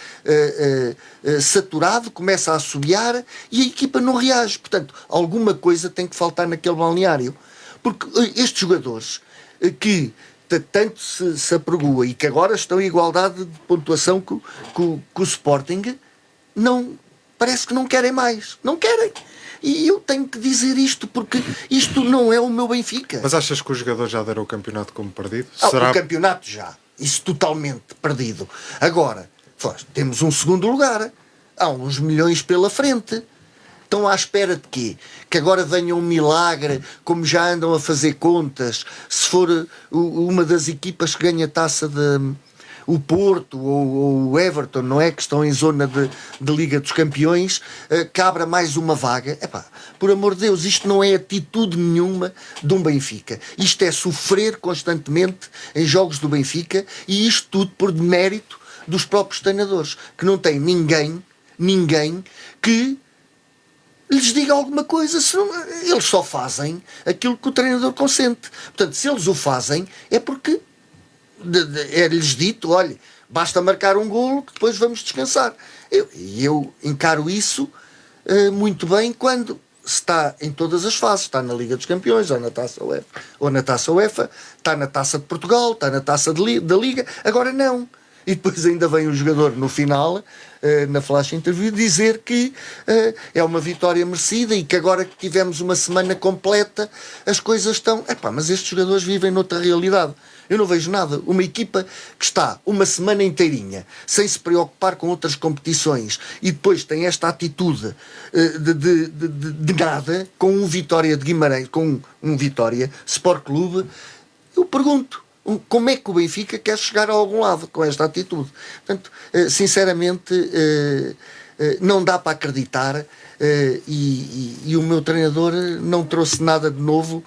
saturado, começa a assobiar e a equipa não reage. Portanto, alguma coisa tem que faltar naquele balneário. Porque estes jogadores que tanto se apregoa e que agora estão em igualdade de pontuação com o Sporting, parece que não querem mais. Não querem. E eu tenho que dizer isto, porque isto não é o meu Benfica. Mas achas que os jogadores já deram o campeonato como perdido? O campeonato já. Isso totalmente perdido. Agora, temos um segundo lugar. Há uns milhões pela frente. Estão à espera de quê? Que agora venha um milagre, como já andam a fazer contas, se for uma das equipas que ganha a taça o Porto ou o Everton, não é? Que estão em zona de Liga dos Campeões, que abra mais uma vaga. Por amor de Deus, isto não é atitude nenhuma de um Benfica. Isto é sofrer constantemente em jogos do Benfica, e isto tudo por demérito dos próprios treinadores, que não tem ninguém que lhes diga alguma coisa, senão eles só fazem aquilo que o treinador consente. Portanto, se eles o fazem, é porque é-lhes dito, olha, basta marcar um golo que depois vamos descansar. Eu encaro isso muito bem quando se está em todas as fases. Está na Liga dos Campeões, ou na Taça UEFA, está na Taça de Portugal, está na Taça da Liga. Agora não. E depois ainda vem o jogador no final, na flash interview, dizer que é uma vitória merecida e que agora que tivemos uma semana completa as coisas estão... mas estes jogadores vivem noutra realidade. Eu não vejo nada. Uma equipa que está uma semana inteirinha sem se preocupar com outras competições e depois tem esta atitude de nada, com um Vitória de Guimarães, com um Vitória Sport Clube, eu pergunto, como é que o Benfica quer chegar a algum lado com esta atitude? Portanto, sinceramente, não dá para acreditar, e o meu treinador não trouxe nada de novo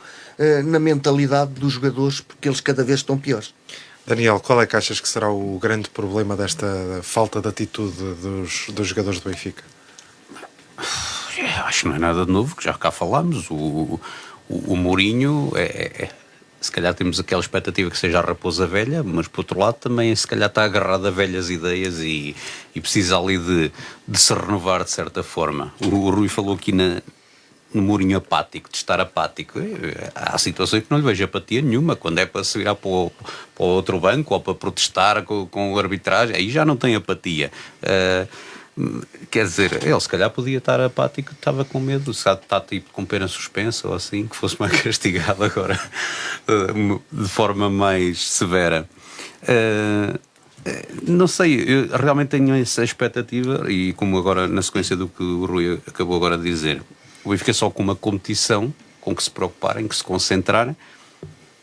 na mentalidade dos jogadores, porque eles cada vez estão piores. Daniel, qual é que achas que será o grande problema desta falta de atitude dos jogadores do Benfica? Acho que não é nada de novo, que já cá falámos. O Mourinho se calhar temos aquela expectativa que seja a raposa velha, mas por outro lado também se calhar está agarrado a velhas ideias e precisa ali de se renovar de certa forma. O Rui falou aqui no Mourinho apático, de estar apático. Há situações que não lhe vejo apatia nenhuma, quando é para se virar para o outro banco ou para protestar com a arbitragem, aí já não tem apatia. Quer dizer, ele se calhar podia estar apático, estava com medo, se está tipo com pena suspensa ou assim, que fosse mais castigado agora de forma mais severa. Não sei, eu realmente tenho essa expectativa, e como agora na sequência do que o Rui acabou agora de dizer, o Benfica só com uma competição com que se preocupar, em que se concentrar,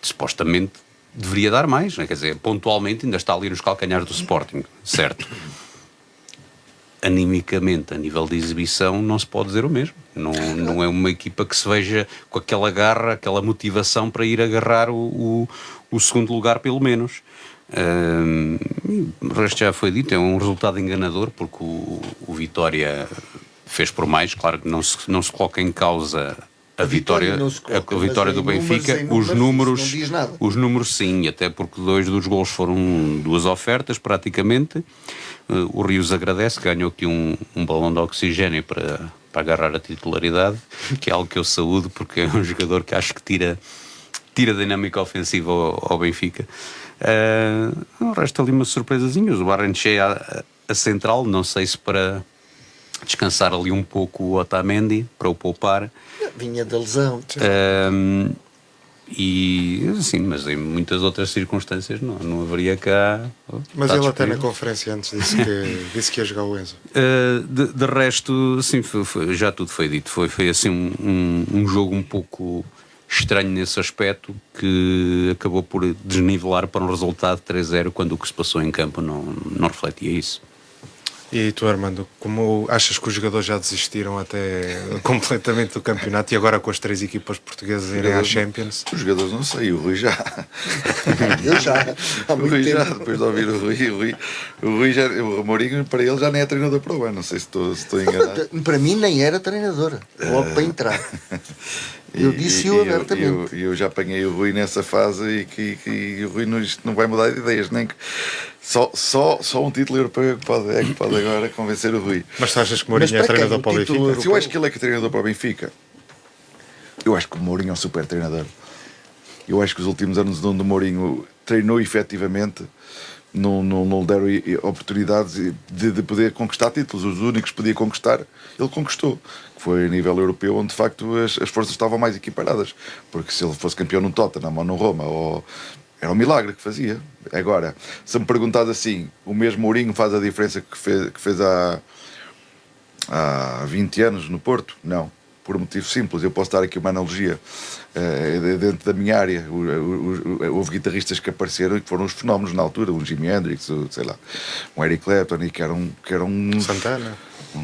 supostamente deveria dar mais, né? Quer dizer, pontualmente ainda está ali nos calcanhares do Sporting, certo? Animicamente, a nível de exibição, não se pode dizer o mesmo. Não é uma equipa que se veja com aquela garra, aquela motivação para ir agarrar o segundo lugar, pelo menos. O resto já foi dito, é um resultado enganador, porque o Vitória fez por mais. Claro que não se coloca em causa a vitória do Benfica. Os números sim, até porque 2 dos gols foram 2 ofertas praticamente. O Rios agradece, ganhou aqui um balão de oxigênio para agarrar a titularidade, que é algo que eu saúdo, porque é um jogador que acho que tira dinâmica ofensiva ao Benfica. O resto ali umas surpresazinhas. O Barrenechea a central, não sei se para descansar ali um pouco o Otamendi, para o poupar. Vinha da lesão. E sim, mas em muitas outras circunstâncias não haveria cá. Mas ele até na conferência antes disse que ia jogar o Enzo. De resto, sim, já tudo foi dito. Foi assim um jogo um pouco estranho nesse aspecto, que acabou por desnivelar para um resultado 3-0, quando o que se passou em campo não refletia isso. E tu, Armando, como achas que os jogadores já desistiram até completamente do campeonato e agora com as 3 equipas portuguesas irem à Champions? Os jogadores não sei, o Rui já. Eu já. O Rui já, depois de ouvir o Rui já, o Mourinho para ele já nem é treinador para o ano, não sei se estou enganado. Para mim nem era treinador, logo para entrar. Eu disse-o abertamente. Eu já apanhei o Rui nessa fase e que o Rui não vai mudar de ideias, nem que só um título europeu que pode agora convencer o Rui. Mas tu achas que o Mourinho é treinador para o Benfica? Se eu acho que ele é treinador para o Benfica, eu acho que o Mourinho é um super treinador. Eu acho que os últimos anos onde o Mourinho treinou efetivamente não lhe deram oportunidades de poder conquistar títulos. Os únicos que podia conquistar, ele conquistou. Foi a nível europeu, onde de facto as forças estavam mais equiparadas. Porque se ele fosse campeão no Tottenham ou no Roma, era um milagre que fazia. Agora, se me perguntas assim, o mesmo Mourinho faz a diferença que fez há 20 anos no Porto? Não. Por um motivo simples. Eu posso dar aqui uma analogia. Dentro da minha área, houve guitarristas que apareceram e que foram os fenómenos na altura, um Jimi Hendrix, sei lá, um Eric Clapton, e que era um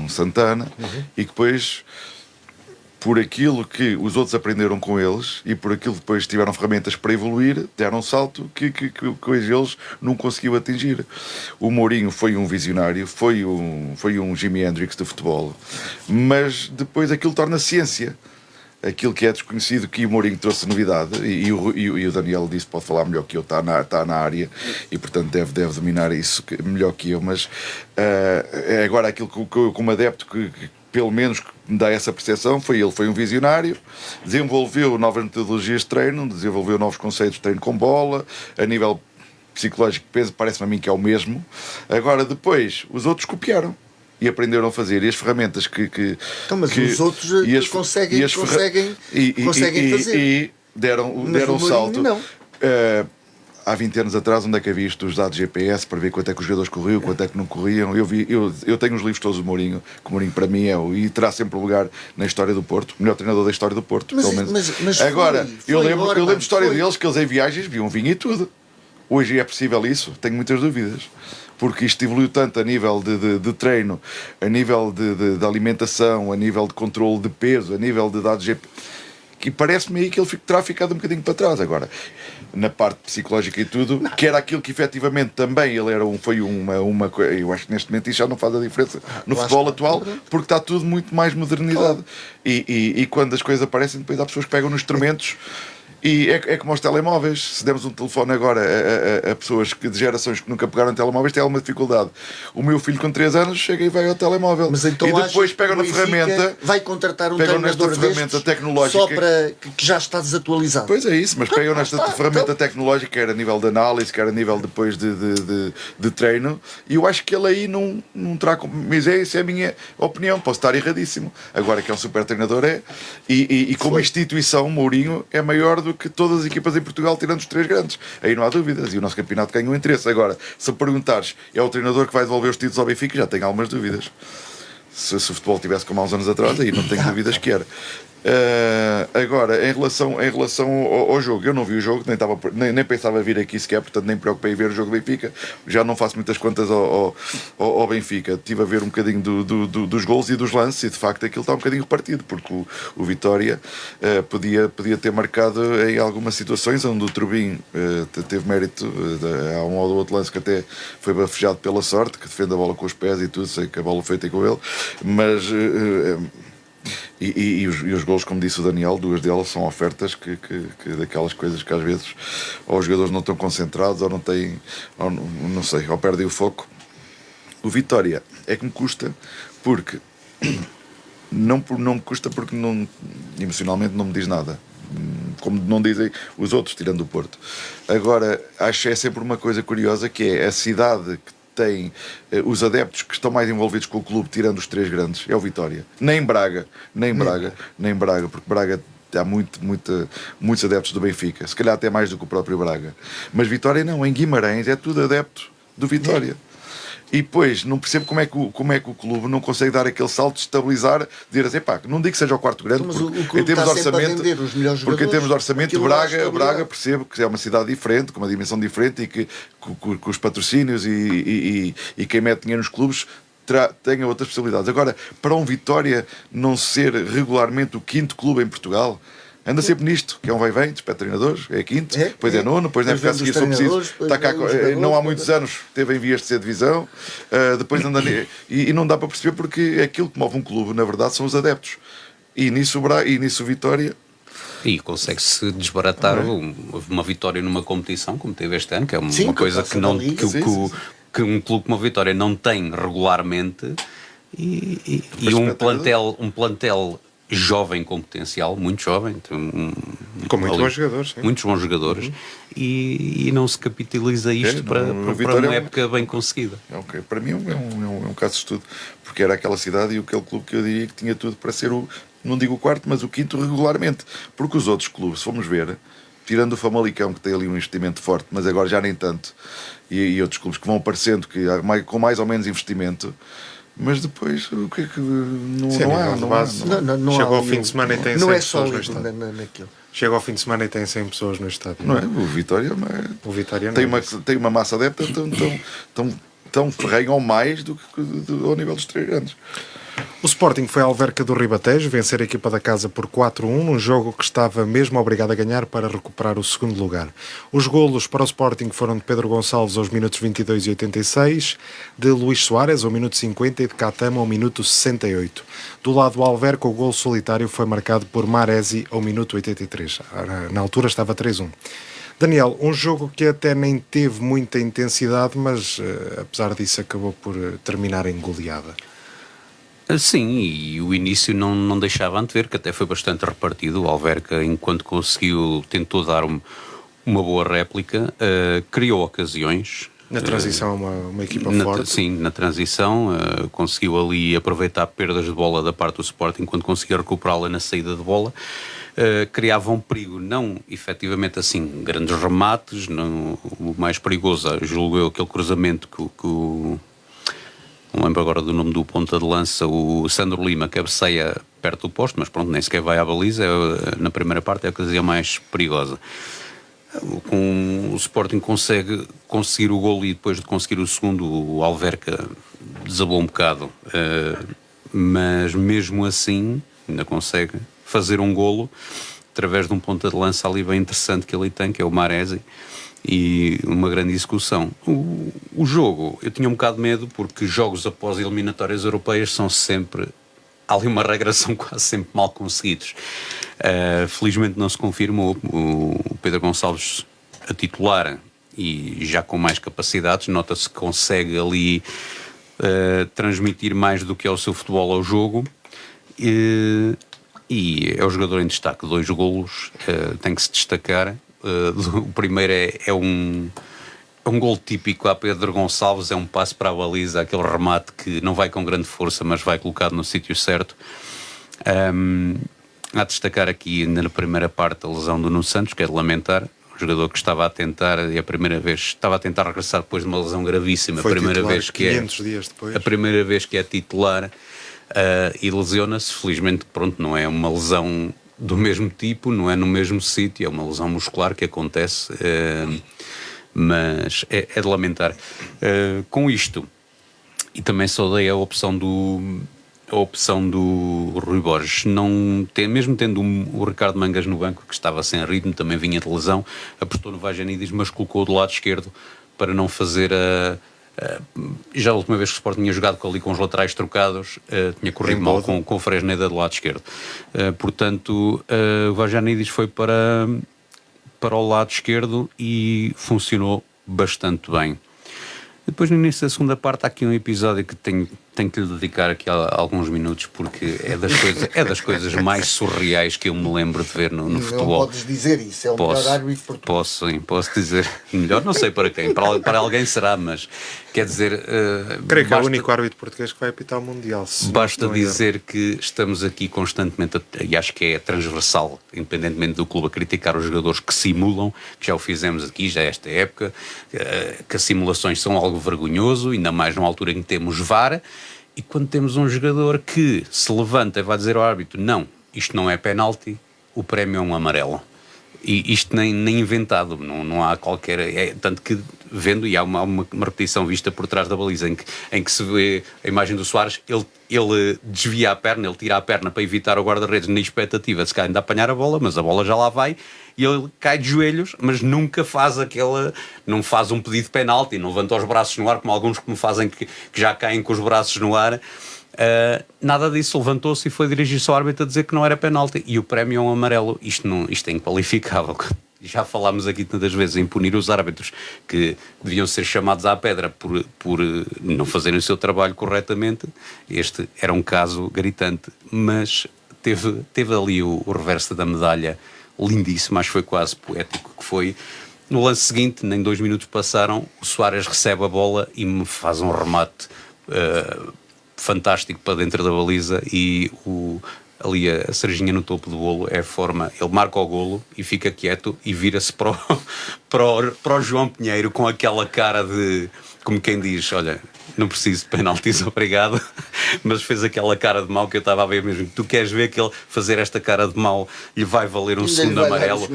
Santana, e que depois, por aquilo que os outros aprenderam com eles e por aquilo que depois tiveram ferramentas para evoluir, deram um salto que eles não conseguiam atingir. O Mourinho foi um visionário, foi um Jimi Hendrix de futebol, mas depois aquilo torna ciência. Aquilo que é desconhecido, que o Mourinho trouxe novidade, e o Daniel disse, pode falar melhor que eu, está na área e portanto deve dominar isso melhor que eu, mas é agora aquilo que como adepto que pelo menos me dá essa percepção, foi um visionário, desenvolveu novas metodologias de treino, desenvolveu novos conceitos de treino com bola, a nível psicológico, parece-me a mim que é o mesmo. Agora depois os outros copiaram e aprenderam a fazer, e as ferramentas mas os outros conseguem fazer. E deram um salto. Não. Há 20 anos atrás, onde é que havia isto dos dados GPS para ver quanto é que os jogadores corriam, quanto é que não corriam? Eu tenho os livros todos do Mourinho, que o Mourinho para mim e terá sempre lugar na história do Porto, o melhor treinador da história do Porto, pelo menos. Mas agora, eu lembro de história deles, que eles em viagens viam vinho e tudo. Hoje é possível isso? Tenho muitas dúvidas. Porque isto evoluiu tanto a nível de treino, a nível de alimentação, a nível de controle de peso, a nível de dados GPS, que parece-me aí que ele terá ficado um bocadinho para trás. Agora, na parte psicológica e tudo, que era aquilo que efetivamente também ele foi uma coisa. Eu acho que neste momento isso já não faz a diferença no futebol atual, porque está tudo muito mais modernidade. E quando as coisas aparecem, depois há pessoas que pegam nos instrumentos. E é como aos telemóveis. Se demos um telefone agora a pessoas de gerações que nunca pegaram telemóveis, tem alguma dificuldade. O meu filho com 3 anos chega e vai ao telemóvel. Mas então e depois pegam na ferramenta. Vai contratar um treinador ferramenta tecnológica só para que já está desatualizado. Pois é isso, mas pegam nesta ferramenta tecnológica, quer a nível de análise, quer a nível depois de treino, e eu acho que ele aí não terá. Mas essa é a minha opinião, posso estar erradíssimo. Agora que é um super treinador e como instituição, Mourinho é maior do que todas as equipas em Portugal, tirando os 3 grandes. Aí não há dúvidas, e o nosso campeonato ganha um interesse. Agora, se me perguntares, é o treinador que vai devolver os títulos ao Benfica, já tenho algumas dúvidas. Se o futebol tivesse como há uns anos atrás, aí não tenho dúvidas que era. Agora, em relação ao jogo, eu não vi o jogo, nem pensava vir aqui sequer, portanto nem me preocupei em ver o jogo do Benfica. Já não faço muitas contas ao Benfica. Estive a ver um bocadinho dos golos e dos lances, e de facto aquilo está um bocadinho repartido, porque o Vitória podia ter marcado em algumas situações onde o Trubin teve mérito. Há um ou outro lance que até foi bafejado pela sorte, que defende a bola com os pés e tudo, sei que a bola foi feita com ele, mas E os golos, como disse o Daniel, 2 delas são ofertas que daquelas coisas que às vezes ou os jogadores não estão concentrados ou não têm, ou não sei, ou perdem o foco. O Vitória é que me custa porque não me custa porque emocionalmente não me diz nada, como não dizem os outros, tirando o Porto. Agora, acho que é sempre uma coisa curiosa, que é a cidade que tem os adeptos que estão mais envolvidos com o clube, tirando os 3 grandes, é o Vitória. Nem Braga, porque Braga há muitos adeptos do Benfica, se calhar até mais do que o próprio Braga. Mas Vitória não, em Guimarães é tudo adepto do Vitória. E depois não percebo como é que o clube não consegue dar aquele salto de estabilizar, dizer assim, pá, não digo que seja o quarto grande, porque em termos de orçamento, porque em termos de orçamento Braga percebo que é uma cidade diferente, com uma dimensão diferente e que com os patrocínios e quem mete dinheiro nos clubes tenha outras possibilidades. Agora, para um Vitória não ser regularmente o quinto clube em Portugal, anda sempre nisto, que é um vai-vem, despede treinadores, é quinto, depois é nono, depois na época a seguir, se for preciso, está cá, não há muitos anos, teve em vias de ser divisão, depois anda e não dá para perceber porque aquilo que move um clube, na verdade, são os adeptos. E nisso o Vitória... E consegue-se desbaratar uma vitória numa competição, como teve este ano, que é uma coisa que um clube como a Vitória não tem regularmente, e um plantel jovem com potencial, muito jovem, com muito bons jogadores, sim. Muitos bons jogadores, e não se capitaliza isto para uma época bem conseguida. Okay. Para mim é um caso de estudo, porque era aquela cidade e aquele clube que eu diria que tinha tudo para ser não digo o quarto, mas o quinto regularmente, porque os outros clubes, se formos ver, tirando o Famalicão, que tem ali um investimento forte, mas agora já nem tanto, e outros clubes que vão aparecendo com mais ou menos investimento. Mas depois, o que é que... Não Chega ao fim de semana e tem 100 pessoas no estádio. Chega ao fim de semana e tem 100 pessoas no estádio. Não é? O Vitória tem uma massa adepta tão ferrenha ou mais do que ao nível dos três grandes. O Sporting foi à Alverca do Ribatejo vencer a equipa da casa por 4-1, num jogo que estava mesmo obrigado a ganhar para recuperar o segundo lugar. Os golos para o Sporting foram de Pedro Gonçalves aos minutos 22 e 86, de Luís Soares ao minuto 50 e de Catama ao minuto 68. Do lado do Alverca, o golo solitário foi marcado por Maresi ao minuto 83. Na altura estava 3-1. Daniel, um jogo que até nem teve muita intensidade, mas apesar disso acabou por terminar em goleada. Sim, e o início não deixava antever, que até foi bastante repartido. O Alverca, enquanto tentou dar uma boa réplica, criou ocasiões. Na transição, uma equipa forte. Sim, na transição, conseguiu ali aproveitar perdas de bola da parte do Sporting, enquanto conseguia recuperá-la na saída de bola. Criava um perigo, não efetivamente assim, grandes remates, não, o mais perigoso, julgo eu, aquele cruzamento que não lembro agora do nome do ponta de lança, o Sandro Lima, cabeceia perto do posto, mas pronto, nem sequer vai à baliza, na primeira parte é a ocasião mais perigosa. Com o Sporting conseguir o golo e depois de conseguir o segundo, o Alverca desabou um bocado, mas mesmo assim ainda consegue fazer um golo através de um ponta de lança ali bem interessante que ele tem, que é o Maresi, e uma grande execução. O jogo, eu tinha um bocado de medo, porque jogos após eliminatórias europeias são sempre... Há ali uma regra, são quase sempre mal conseguidos. Felizmente não se confirmou. O Pedro Gonçalves a titular e já com mais capacidades, nota-se que consegue ali transmitir mais do que é o seu futebol ao jogo. E é o jogador em destaque. 2 golos, tem que se destacar. O primeiro é um golo típico a Pedro Gonçalves, é um passe para a baliza, aquele remate que não vai com grande força, mas vai colocado no sítio certo. Há de destacar aqui ainda na primeira parte a lesão do Nuno Santos, que é de lamentar. Um jogador que estava a tentar, e estava a tentar regressar depois de uma lesão gravíssima. Foi a primeira titular, vez que 500 dias depois. A primeira vez que é titular, e lesiona-se. Felizmente, pronto, não é uma lesão do mesmo tipo, não é no mesmo sítio, é uma lesão muscular que acontece, mas é de lamentar. Com isto, e também só dei a opção do Rui Borges, mesmo tendo o Ricardo Mangas no banco, que estava sem ritmo, também vinha de lesão, apostou no Vajanidis, mas colocou do lado esquerdo para não fazer já a última vez que o Sporting tinha jogado com os laterais trocados, tinha corrido mal com o Fresneda do lado esquerdo. Portanto, o Vajanidis foi para o lado esquerdo e funcionou bastante bem. Depois, no início da segunda parte, há aqui um episódio que tenho tenho que lhe dedicar aqui alguns minutos, porque é das coisas mais surreais que eu me lembro de ver no futebol. Não podes dizer isso, é o melhor árbitro português. Posso dizer. Melhor, não sei para quem, para alguém será, mas quer dizer... creio que é o único árbitro português que vai apitar o Mundial. Basta dizer que estamos aqui constantemente, e acho que é transversal, independentemente do clube, a criticar os jogadores que simulam, que já o fizemos aqui, já esta época, que as simulações são algo vergonhoso, ainda mais numa altura em que temos VAR, e quando temos um jogador que se levanta e vai dizer ao árbitro, não, isto não é penalti, o prémio é um amarelo. E isto nem inventado, não há qualquer... tanto que vendo, e há uma repetição vista por trás da baliza em que se vê a imagem do Soares, ele desvia a perna, ele tira a perna para evitar o guarda-redes na expectativa de se calhar ainda apanhar a bola, mas a bola já lá vai e ele cai de joelhos, mas nunca faz não faz um pedido de penalti, não levanta os braços no ar como alguns que me fazem que já caem com os braços no ar. Nada disso, levantou-se e foi dirigir-se ao árbitro a dizer que não era penalti e o prémio é um amarelo. Isto é inqualificável. Já falámos aqui tantas vezes em punir os árbitros que deviam ser chamados à pedra por não fazerem o seu trabalho corretamente. Este era um caso gritante, mas teve ali o reverso da medalha lindíssimo, acho que foi quase poético, que foi no lance seguinte, nem 2 minutos passaram, o Soares recebe a bola e me faz um remate fantástico para dentro da baliza e ali a cerejinha no topo do bolo é a forma, ele marca o golo e fica quieto e vira-se para o João Pinheiro com aquela cara de, como quem diz, olha, não preciso de penaltis, obrigado, mas fez aquela cara de mau que eu estava a ver mesmo. Tu queres ver que ele fazer esta cara de mau lhe vai valer um segundo amarelo?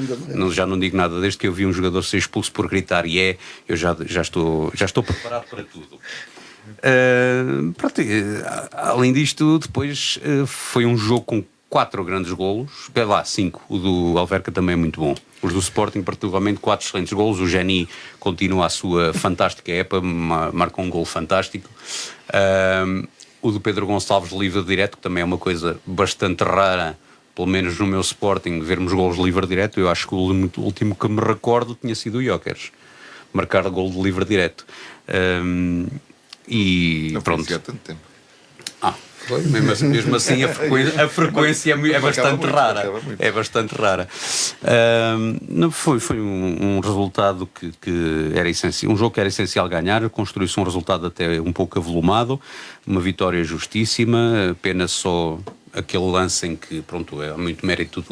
Já não digo nada, desde que eu vi um jogador ser expulso por gritar eu já estou preparado para tudo. Além disto, depois foi um jogo com 4 grandes golos, 5, o do Alverca também é muito bom, os do Sporting particularmente 4 excelentes golos, o Geni continua a sua fantástica época, marca um golo fantástico, o do Pedro Gonçalves livre direto, que também é uma coisa bastante rara, pelo menos no meu Sporting, vermos golos de livre direto. Eu acho que o último que me recordo tinha sido o Jóqueres, marcar golo de livre direto. E não pronto. Há tanto tempo. Foi, mesmo assim a frequência é bastante rara. É bastante rara. Foi um resultado que era essencial, um jogo que era essencial ganhar, construiu-se um resultado até um pouco avolumado, uma vitória justíssima, apenas só aquele lance em que, pronto, é muito mérito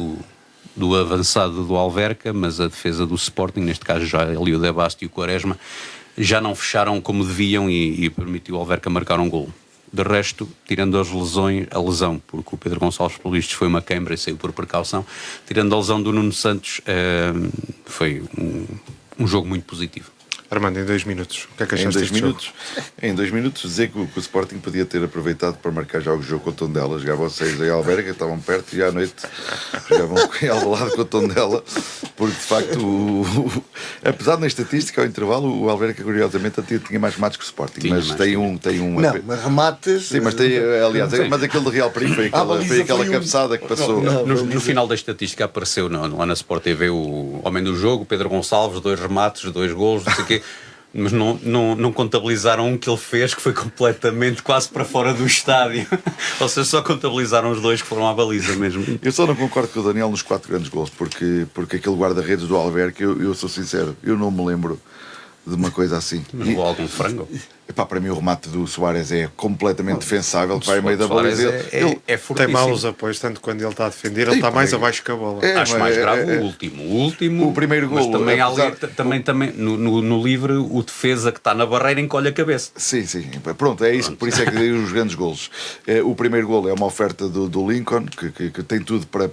do avançado do Alverca, mas a defesa do Sporting, neste caso já ali o De Basto e o Quaresma, já não fecharam como deviam e permitiu ao Alverca marcar um golo. De resto, tirando a lesão, porque o Pedro Gonçalves, pelo visto, foi uma queimbra e saiu por precaução, tirando a lesão do Nuno Santos, foi um jogo muito positivo. Armando, em 2 minutos, o que é que achaste deste jogo? Em 2 minutos, dizer que o Sporting podia ter aproveitado para marcar já o jogo com o Tondela. Jogavam 6 em Alverca, estavam perto, e à noite jogavam em Alvalade com o Tondela, porque de facto, apesar de na estatística, ao intervalo, o Alverca, curiosamente, tinha mais remates que o Sporting, mas tem um... Não, mas remates... Sim, mas tem, aliás, mas aquele de Real Perigo foi aquela cabeçada que passou. No final da estatística apareceu lá na Sport TV o homem do jogo, Pedro Gonçalves, 2 remates, 2 golos, não sei o quê. Mas não contabilizaram um que ele fez que foi completamente quase para fora do estádio. Ou seja, só contabilizaram os 2 que foram à baliza mesmo. Eu só não concordo com o Daniel nos 4 grandes gols, porque aquele guarda-redes do Alverca, eu sou sincero, eu não me lembro de uma coisa assim. Jogou algum frango? Para mim o remate do Soares é completamente defensável, que vai ao meio da baliza. Ele é fortíssimo. Tem maus apoios, tanto quando ele está a defender, ele está mais abaixo que a bola. Acho mais grave o último. O primeiro gol. Mas também no livre, o defesa que está na barreira encolhe a cabeça. Sim. Pronto, é isso. Por isso é que dei os grandes golos. O primeiro gol é uma oferta do Lincoln, que tem tudo para...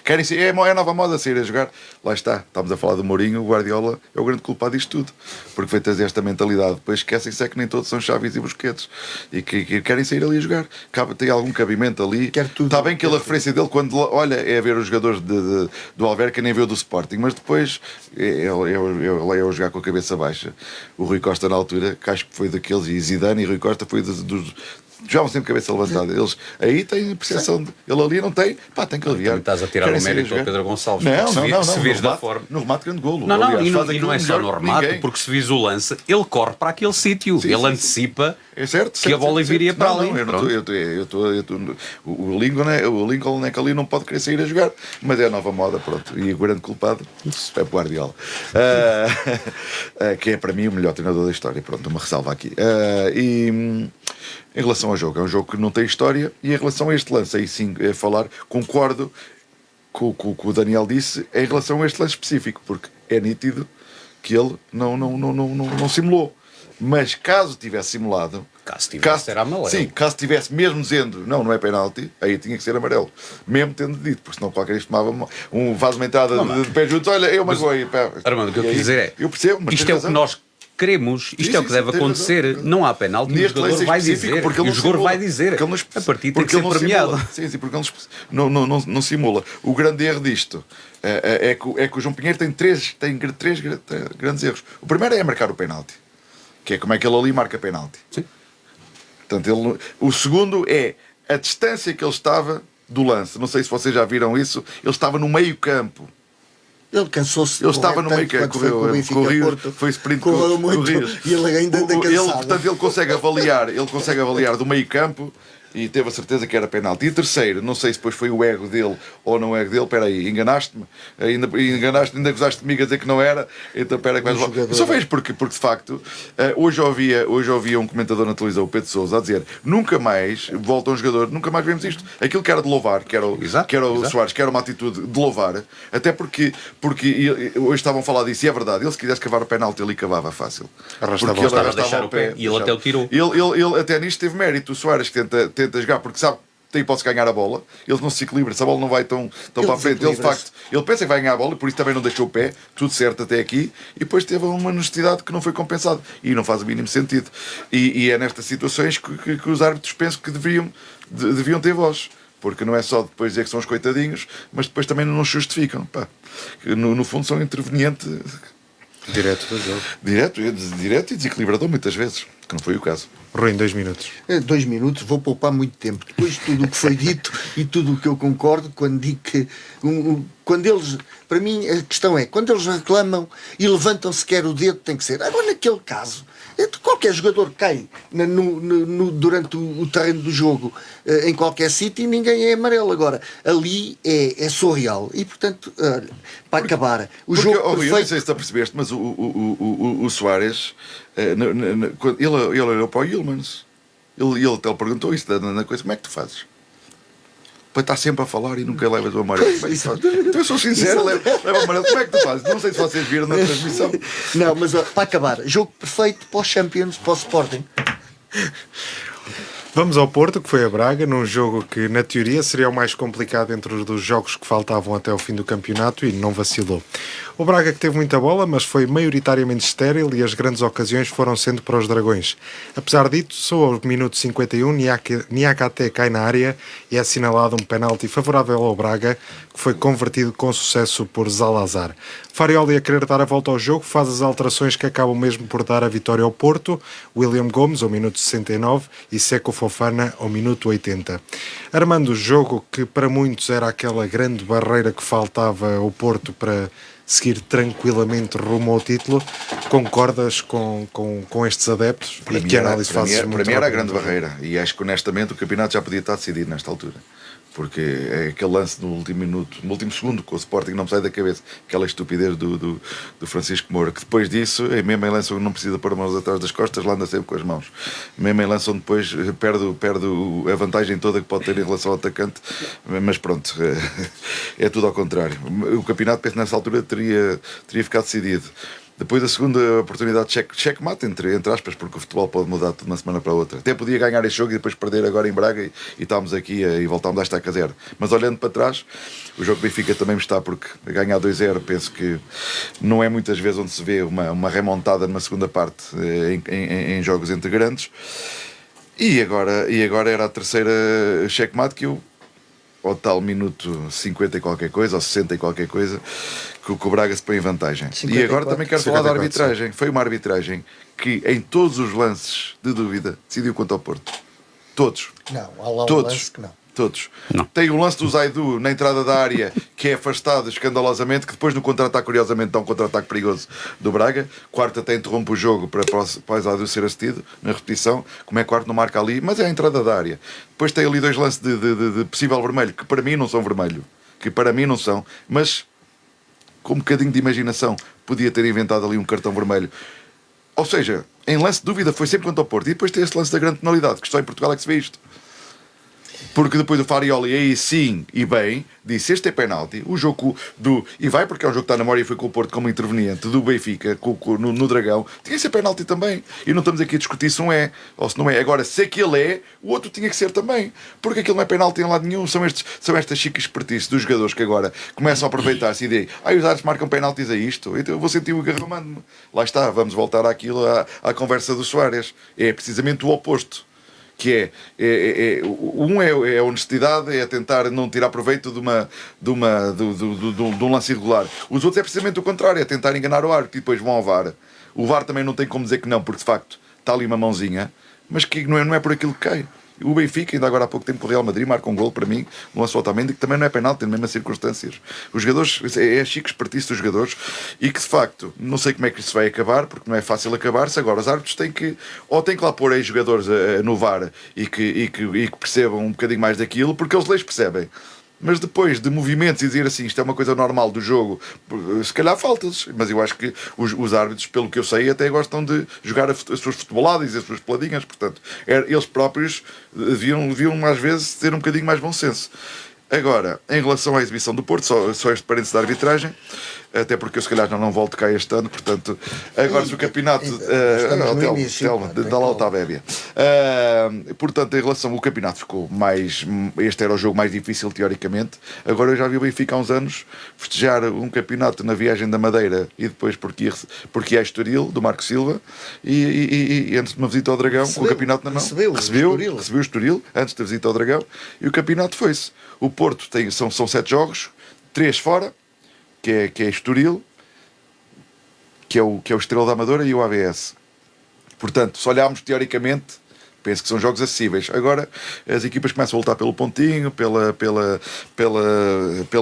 Querem ser, é a nova moda sair a jogar. Lá está, estamos a falar do Mourinho, o Guardiola é o grande culpado disto tudo. Porque foi trazer esta mentalidade. Depois esquecem-se que nem todos são Chaves e Busquets e que querem sair ali a jogar. Tem algum cabimento ali. Está bem que a referência dele, quando olha, é ver os jogadores do Alverca, nem vê o do Sporting, mas depois ele é jogar com a cabeça baixa. O Rui Costa, na altura, que acho que foi daqueles, e Zidane e Rui Costa foi jogavam sempre cabeça levantada. Eles aí têm percepção, ele ali não tem, tem que aliviar. Estás a tirar o mérito ao Pedro Gonçalves. Não, se vês da forma. No remate, grande golo. Não, aliás, e não é só no remate, porque se vis o lance, ele corre para aquele sítio, ele antecipa que a bola viria para ali. O Lincoln é que ali não pode querer sair a jogar, mas é a nova moda, pronto. E o grande culpado é o Guardiola, que é para mim o melhor treinador da história. Pronto, uma ressalva aqui. E em relação ao jogo, é um jogo que não tem história, e em relação a este lance, aí sim, concordo com o que o Daniel disse em relação a este lance específico, porque é nítido que ele não simulou. Mas caso tivesse simulado, era amarelo. Sim, caso tivesse mesmo dizendo não é penalti, aí tinha que ser amarelo, mesmo tendo dito, porque senão qualquer isto tomava faz uma entrada de pé juntos, olha, eu magoei. Armando, o que eu quis dizer é, eu percebo, mas isto é o que nós queremos, isto é o que deve acontecer, não há penalti, o jogador vai dizer, a partida tem que ser premiado. Sim, porque ele não simula. O grande erro disto é que o João Pinheiro tem três grandes erros. O primeiro é marcar o penalti, que é como é que ele ali marca penalti. Sim. Portanto, o segundo é a distância que ele estava do lance. Não sei se vocês já viram isso. Ele estava no meio campo. Ele cansou-se. Ele estava no meio campo. Correu, foi sprint. Correu muito. E ele ainda anda cansado. Portanto, ele consegue avaliar do meio campo e teve a certeza que era penalti. E terceiro, não sei se depois foi o ego dele ou não o ego dele. Espera aí, enganaste-me, ainda gozaste comigo a dizer que não era, então espera que vais lá. Só vejo porque de facto hoje ouvia um comentador na televisão, o Pedro Sousa, a dizer nunca mais volta um jogador, nunca mais vemos isto. Aquilo que era de louvar, que era o Soares, que era uma atitude de louvar, até porque hoje estavam a falar disso, e é verdade, ele se quisesse cavar o penalti, ele cavava fácil. Porque ele arrastava o pé e ele até o tirou. Ele até nisto teve mérito. O Soares que tenta jogar porque sabe que tem hipótese de ganhar a bola, ele não se equilibra, se a bola não vai tão para a frente, ele de facto ele pensa que vai ganhar a bola e por isso também não deixou o pé, tudo certo até aqui, e depois teve uma honestidade que não foi compensada e não faz o mínimo sentido, e é nestas situações que os árbitros pensam que deviam ter voz, porque não é só depois dizer que são os coitadinhos, mas depois também não justificam, no fundo são interveniente direto do jogo, direto e desequilibrador muitas vezes, que não foi o caso. Rui, em 2 minutos. 2 minutos, vou poupar muito tempo. Depois de tudo o que foi dito e tudo o que eu concordo, quando digo que quando eles, para mim a questão é, quando eles reclamam e levantam sequer o dedo, tem que ser. Agora naquele caso, qualquer jogador cai durante o terreno do jogo em qualquer sítio e ninguém é amarelo. Agora, ali é surreal. E portanto, para acabar, o jogo perfeito... Eu não sei se tu percebeste, mas o Soares, ele olhou para o Yulmans. Ele até lhe perguntou isso na coisa, como é que tu fazes? Para estar sempre a falar e nunca levas o amarelo. Então eu sou sincero, levo o amarelo. Como é que tu fazes? Não sei se vocês viram na transmissão. Não, mas para acabar, jogo perfeito para os Champions, para o Sporting. Vamos ao Porto, que foi a Braga, num jogo que, na teoria, seria o mais complicado entre os dos jogos que faltavam até o fim do campeonato e não vacilou. O Braga que teve muita bola, mas foi maioritariamente estéril e as grandes ocasiões foram sendo para os Dragões. Apesar disso, só ao minuto 51, Niakate cai na área e é assinalado um penalti favorável ao Braga, que foi convertido com sucesso por Zalazar. Farioli, a querer dar a volta ao jogo, faz as alterações que acabam mesmo por dar a vitória ao Porto, William Gomes ao minuto 69 e Seco Fofana ao minuto 80. Armando, o jogo que para muitos era aquela grande barreira que faltava ao Porto para seguir tranquilamente rumo ao título, concordas com estes adeptos? Para mim, que análise fazes? Para mim era a grande barreira, e acho que honestamente o campeonato já podia estar decidido nesta altura, porque é aquele lance no último minuto, no último segundo, com o Sporting não me sai da cabeça, aquela estupidez do Francisco Moura, que depois disso, mesmo em lance onde não precisa pôr as mãos atrás das costas, lá anda sempre com as mãos, mesmo em lance onde depois perde a vantagem toda que pode ter em relação ao atacante, mas pronto, é tudo ao contrário. O campeonato, penso, nessa altura teria ficado decidido. Depois a segunda oportunidade de checkmate, entre aspas, porque o futebol pode mudar de uma semana para a outra. Até podia ganhar este jogo e depois perder agora em Braga e estamos aqui e voltámos a estaca 0. Mas olhando para trás, o jogo Benfica também me está, porque ganhar 2-0 penso que não é muitas vezes onde se vê uma remontada numa segunda parte em jogos entre grandes. E agora era a terceira checkmate que eu, ao tal minuto 50 e qualquer coisa, ou 60 e qualquer coisa, que o Braga se põe em vantagem. 54, e agora também quero falar da arbitragem. Foi uma arbitragem que, em todos os lances de dúvida, decidiu contra o Porto. Todos. Não, há lá um Todos. lance que não. Todos. Não. Tem o lance do Zaidu na entrada da área, que é afastado escandalosamente, que depois no contra-ataque, curiosamente, dá um contra-ataque perigoso do Braga. Quarto até interrompe o jogo para o Zaidu ser assistido na repetição. Como é que Quarto não marca ali? Mas é a entrada da área. Depois tem ali 2 lances de possível vermelho, que para mim não são vermelho. Que para mim não são. Mas com um bocadinho de imaginação podia ter inventado ali um cartão vermelho. Ou seja, em lance de dúvida foi sempre quanto ao Porto. E depois tem esse lance da grande penalidade, que só em Portugal é que se vê isto. Porque depois o Farioli, aí sim e bem, disse: este é penalti. O jogo do. E vai, porque é um jogo que está na memória e foi com o Porto como interveniente do Benfica no Dragão. Tinha que ser penalti também. E não estamos aqui a discutir se não é ou se não é. Agora, se aquele é, o outro tinha que ser também. Porque aquilo não é penalti em lado nenhum. São estas chicas espertices dos jogadores que agora começam a aproveitar-se e dizem: os árbitros marcam penaltis a isto. Então eu vou sentir o garramando-me. Lá está, vamos voltar àquilo, à conversa do Soares. É precisamente o oposto. Que é a honestidade, é tentar não tirar proveito de um lance irregular. Os outros é precisamente o contrário, é tentar enganar o árbitro e depois vão ao VAR. O VAR também não tem como dizer que não, porque de facto está ali uma mãozinha, mas que não é por aquilo que cai. O Benfica, ainda agora há pouco tempo, com o Real Madrid marca um golo para mim, no lance Otamendi, que também não é penalti, tem as mesmas circunstâncias. Os jogadores, é a chique espertice dos jogadores, e que de facto, não sei como é que isso vai acabar, porque não é fácil acabar-se. Agora, os árbitros têm que lá pôr aí jogadores no VAR e que percebam um bocadinho mais daquilo, porque eles leis percebem. Mas depois de movimentos e dizer assim, isto é uma coisa normal do jogo, se calhar falta-lhes. Mas eu acho que os árbitros, pelo que eu sei, até gostam de jogar as suas futeboladas e as suas peladinhas. Portanto, eles próprios deviam às vezes ter um bocadinho mais bom senso. Agora, em relação à exibição do Porto, só este parênteses da arbitragem, até porque eu se calhar não volto cá este ano, portanto, agora se o campeonato... dá lá o Tabébia. Portanto, em relação ao campeonato ficou mais... Este era o jogo mais difícil, teoricamente. Agora eu já vi o Benfica há uns anos festejar um campeonato na viagem da Madeira e depois porque é Estoril, do Marco Silva, e antes de uma visita ao Dragão, com o campeonato na mão. Recebeu o Estoril, antes da visita ao Dragão, e o campeonato foi-se. O Porto são 7 jogos, 3 fora, que é Estoril, que é o Estrela da Amadora e o ABS. Portanto, se olharmos teoricamente, penso que são jogos acessíveis. Agora as equipas começam a lutar pelo pontinho, pela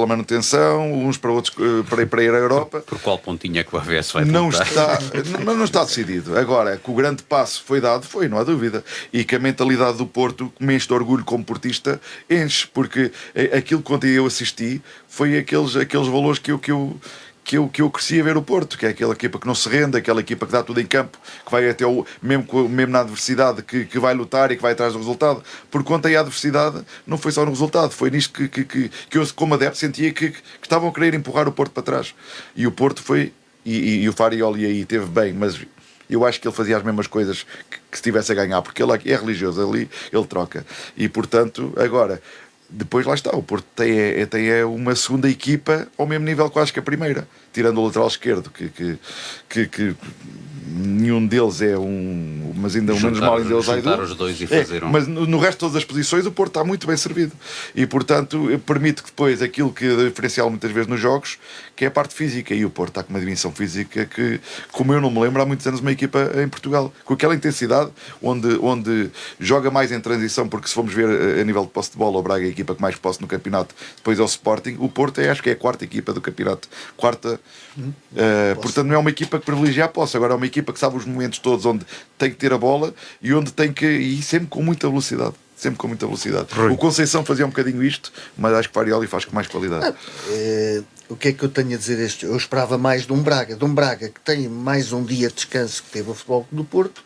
manutenção, uns para outros para ir à Europa. Por qual pontinho é que o AVS vai não lutar? Não está decidido. Agora, que o grande passo foi dado, não há dúvida. E que a mentalidade do Porto me enche de orgulho como portista, enche, porque aquilo que ontem eu assisti foi aqueles valores que eu cresci a ver o Porto, que é aquela equipa que não se rende, aquela equipa que dá tudo em campo, que vai até mesmo na adversidade, que vai lutar e que vai atrás do resultado. Porque ontem a adversidade não foi só no resultado, foi nisto que eu, como adepto, sentia que estavam a querer empurrar o Porto para trás. E o Porto foi, e o Farioli aí teve bem, mas eu acho que ele fazia as mesmas coisas que se estivesse a ganhar, porque ele é religioso, ali ele troca. E portanto, agora... Depois lá está, o Porto tem uma segunda equipa ao mesmo nível quase que a primeira, tirando o lateral esquerdo, que nenhum deles é mas ainda menos mal ainda eles os dois e fazer mas no resto de todas as posições o Porto está muito bem servido e portanto permite que depois aquilo que é diferencial muitas vezes nos jogos, que é a parte física, e o Porto está com uma dimensão física que, como eu não me lembro, há muitos anos uma equipa em Portugal, com aquela intensidade, onde joga mais em transição, porque se formos ver a nível de posse de bola, o Braga é a equipa que mais posse no campeonato, depois é o Sporting, o Porto acho que é a quarta equipa do campeonato, portanto não é uma equipa que privilegia a posse, agora é uma equipa que sabe os momentos todos onde tem que ter a bola e onde tem que ir sempre com muita velocidade. O Conceição fazia um bocadinho isto, mas acho que o Farioli faz com mais qualidade. O que é que eu tenho a dizer? Eu esperava mais de um Braga que tem mais um dia de descanso que teve o Futebol Clube do Porto,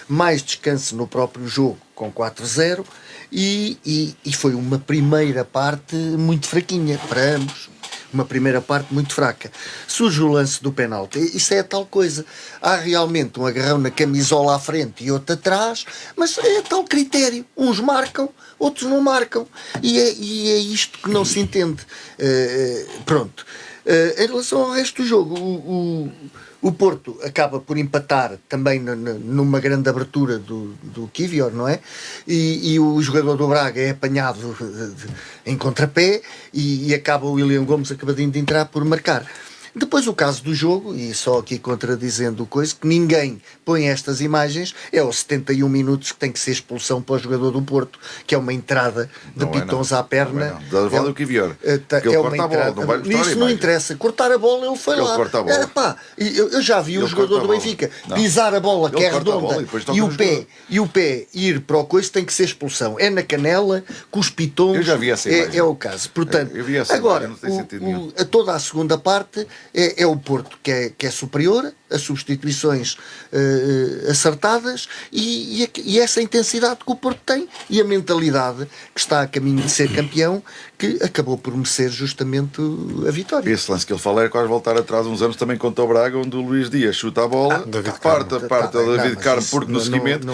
mais descanso no próprio jogo com 4-0 e foi uma primeira parte muito fraquinha para ambos. Uma primeira parte muito fraca. Surge o lance do penalti. Isso é a tal coisa. Há realmente um agarrão na camisola à frente e outro atrás, mas é tal critério. Uns marcam, outros não marcam. E é isto que não se entende. Pronto. Em relação ao resto do jogo, o Porto acaba por empatar também numa grande abertura do Kivior, não é? E o jogador do Braga é apanhado em contrapé e acaba o William Gomes acabadinho de entrar por marcar. Depois o caso do jogo, e só aqui contradizendo o coisa, que ninguém põe estas imagens, é aos 71 minutos que tem que ser expulsão para o jogador do Porto, que é uma entrada de pitons à perna. Vale o que vier. É uma entrada. Isso não interessa. Cortar a bola, ele foi lá. Corta a bola. Eu já vi um jogador do Benfica pisar a bola, que é redonda, e o pé ir para o coice, tem que ser expulsão. É na canela, com os pitons. Eu já vi essa imagem. É o caso. Portanto, agora, toda a segunda parte é o Porto que é superior, as substituições acertadas e essa intensidade que o Porto tem e a mentalidade que está a caminho de ser campeão, que acabou por merecer justamente a vitória. Esse lance que ele fala é quase voltar atrás uns anos também contra o Braga, onde o Luís Dias chuta a bola, parte o David Carmo, porque no seguimento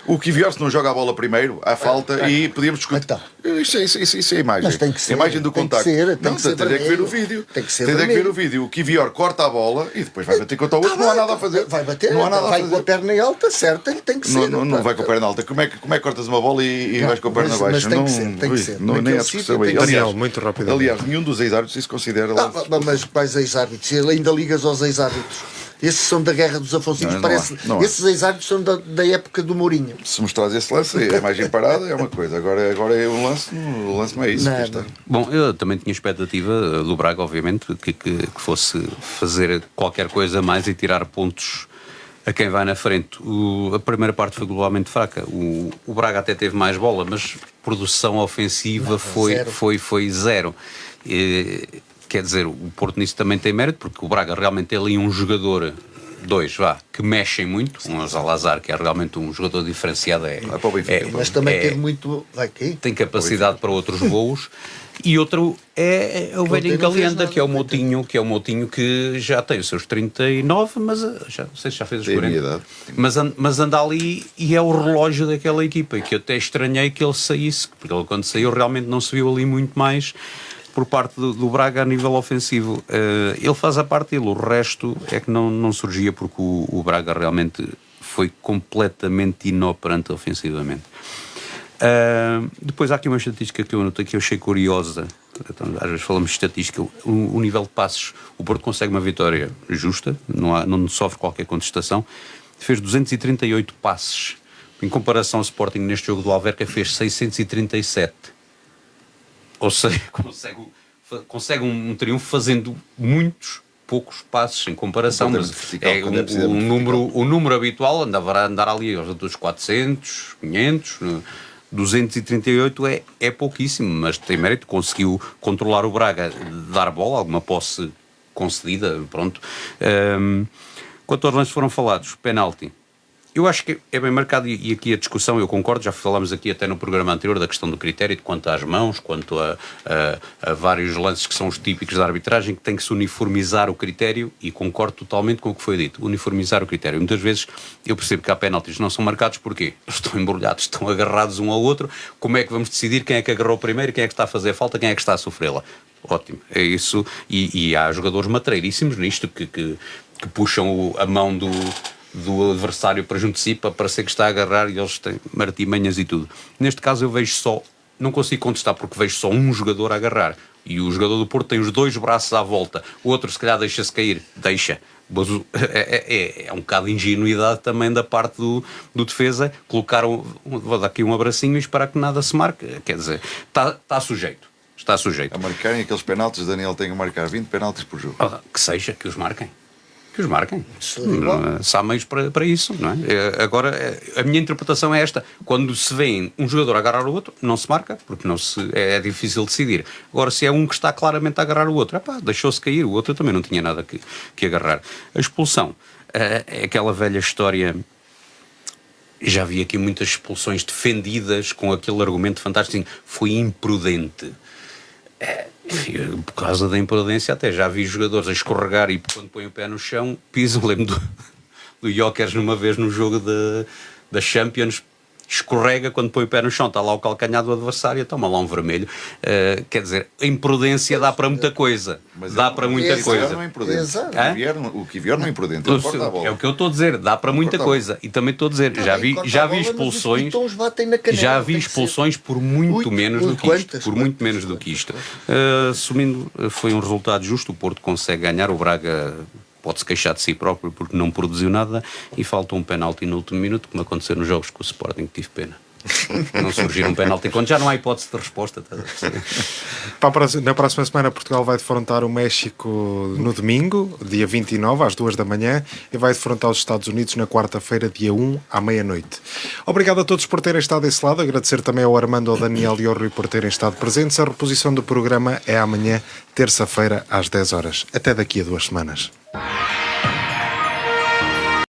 o Kivior, se não joga a bola primeiro, há falta e podíamos discutir. Então. Isso é a imagem. Mas tem que ser, a imagem do contacto. Tem que ver o vídeo. Tem que ver o vídeo. O Kivior corta a bola e depois vai bater contra o outro. Não há nada a fazer. Vai bater, vai com a perna em alta, certo? Tem que ser. Não vai com a perna alta. Como é que cortas uma bola e vais com a perna baixa? Tem que ser. Nem há discussão aí. Daniel, muito rápido. Aliás, nenhum dos ex-árbitros se considera lá. Mas quais ex-árbitros? Ele ainda ligas aos ex-árbitros. Esses são da Guerra dos Afonsinos, esses ex-árbitros são da época do Mourinho. Se mostrares esse lance, a imagem parada é uma coisa. Agora é um lance, o lance não é isso. Não. Bom, eu também tinha expectativa do Braga, obviamente, que fosse fazer qualquer coisa mais e tirar pontos a quem vai na frente. A primeira parte foi globalmente fraca. O Braga até teve mais bola, mas produção ofensiva foi zero. Quer dizer, o Porto nisso também tem mérito, porque o Braga realmente tem ali um jogador, que mexem muito. Um Salazar, que é realmente um jogador diferenciado. Mas também teve muito. Tem capacidade para outros voos. E outro é o velho Encalianda, que é o Moutinho, que já tem os seus 39, mas já não sei se já fez os 40. Mas anda ali e é o relógio daquela equipa, que eu até estranhei que ele saísse, porque ele, quando saiu, realmente não se viu ali muito mais por parte do Braga a nível ofensivo. Ele faz a parte dele, o resto é que não surgia, porque o Braga realmente foi completamente inoperante ofensivamente. Depois há aqui uma estatística que eu anotei que eu achei curiosa. Então, às vezes falamos de estatística. O nível de passes, o Porto consegue uma vitória justa, não sofre qualquer contestação. Fez 238 passes, em comparação ao Sporting neste jogo do Alverca fez 637. Ou seja, consegue um triunfo fazendo muitos poucos passes em comparação, mas é o número habitual andar ali aos 400, 500, 238 é pouquíssimo, mas tem mérito, conseguiu controlar o Braga, dar bola, alguma posse concedida, pronto. Quanto aos lances foram falados, penalti. Eu acho que é bem marcado, e aqui a discussão, eu concordo, já falámos aqui até no programa anterior da questão do critério, de quanto às mãos, quanto a vários lances que são os típicos da arbitragem, que tem que se uniformizar o critério, e concordo totalmente com o que foi dito, uniformizar o critério. Muitas vezes eu percebo que há penaltis não são marcados, porquê? Eles estão embrulhados, estão agarrados um ao outro, como é que vamos decidir quem é que agarrou primeiro, quem é que está a fazer a falta, quem é que está a sofrê-la? Ótimo, é isso, e há jogadores matreiríssimos nisto, que puxam a mão do adversário para junto de si, para parecer que está a agarrar, e eles têm artimanhas e tudo. Neste caso eu vejo só, não consigo contestar porque vejo só um jogador a agarrar, e o jogador do Porto tem os dois braços à volta, o outro se calhar deixa-se cair, mas é um bocado de ingenuidade também da parte do defesa, colocar vou dar aqui um abracinho e esperar que nada se marque, quer dizer, está sujeito. Está sujeito. A marcarem aqueles penaltis, Daniel tem que marcar 20 penaltis por jogo. Que seja, que os marquem. Se há meios para isso, não é? Agora, a minha interpretação é esta: quando se vê um jogador a agarrar o outro, não se marca, porque é difícil decidir. Agora, se é um que está claramente a agarrar o outro, deixou-se cair, o outro também não tinha nada que agarrar. A expulsão é aquela velha história. Já vi aqui muitas expulsões defendidas com aquele argumento fantástico, assim, foi imprudente. Por causa da imprudência, até já vi jogadores a escorregar e quando põem o pé no chão pisam. Lembro do Jokers numa vez no jogo da Champions, escorrega, quando põe o pé no chão, está lá o calcanhar do adversário, toma lá um vermelho. Quer dizer, a imprudência dá para muita coisa. Mas dá para muita coisa. Não é imprudente. O Kivior não é imprudente. É o que eu estou a dizer, dá para muita coisa. E também estou a dizer, já vi expulsões. Já vi expulsões por muito menos do que isto. Por muito menos do que isto. Assumindo, foi um resultado justo. O Porto consegue ganhar, o Braga pode-se queixar de si próprio porque não produziu nada e falta um penalti no último minuto, como aconteceu nos jogos com o Sporting, que tive pena. Não surgir um penalti quando já não há hipótese de resposta. Na próxima semana Portugal vai defrontar o México no domingo, dia 29 às 2 da manhã, e vai defrontar os Estados Unidos na quarta-feira, dia 1 à meia-noite. Obrigado a todos por terem estado desse lado, agradecer também ao Armando, ao Daniel e ao Rui por terem estado presentes. A reposição do programa é amanhã, terça-feira, às 10 horas. Até daqui a 2 semanas.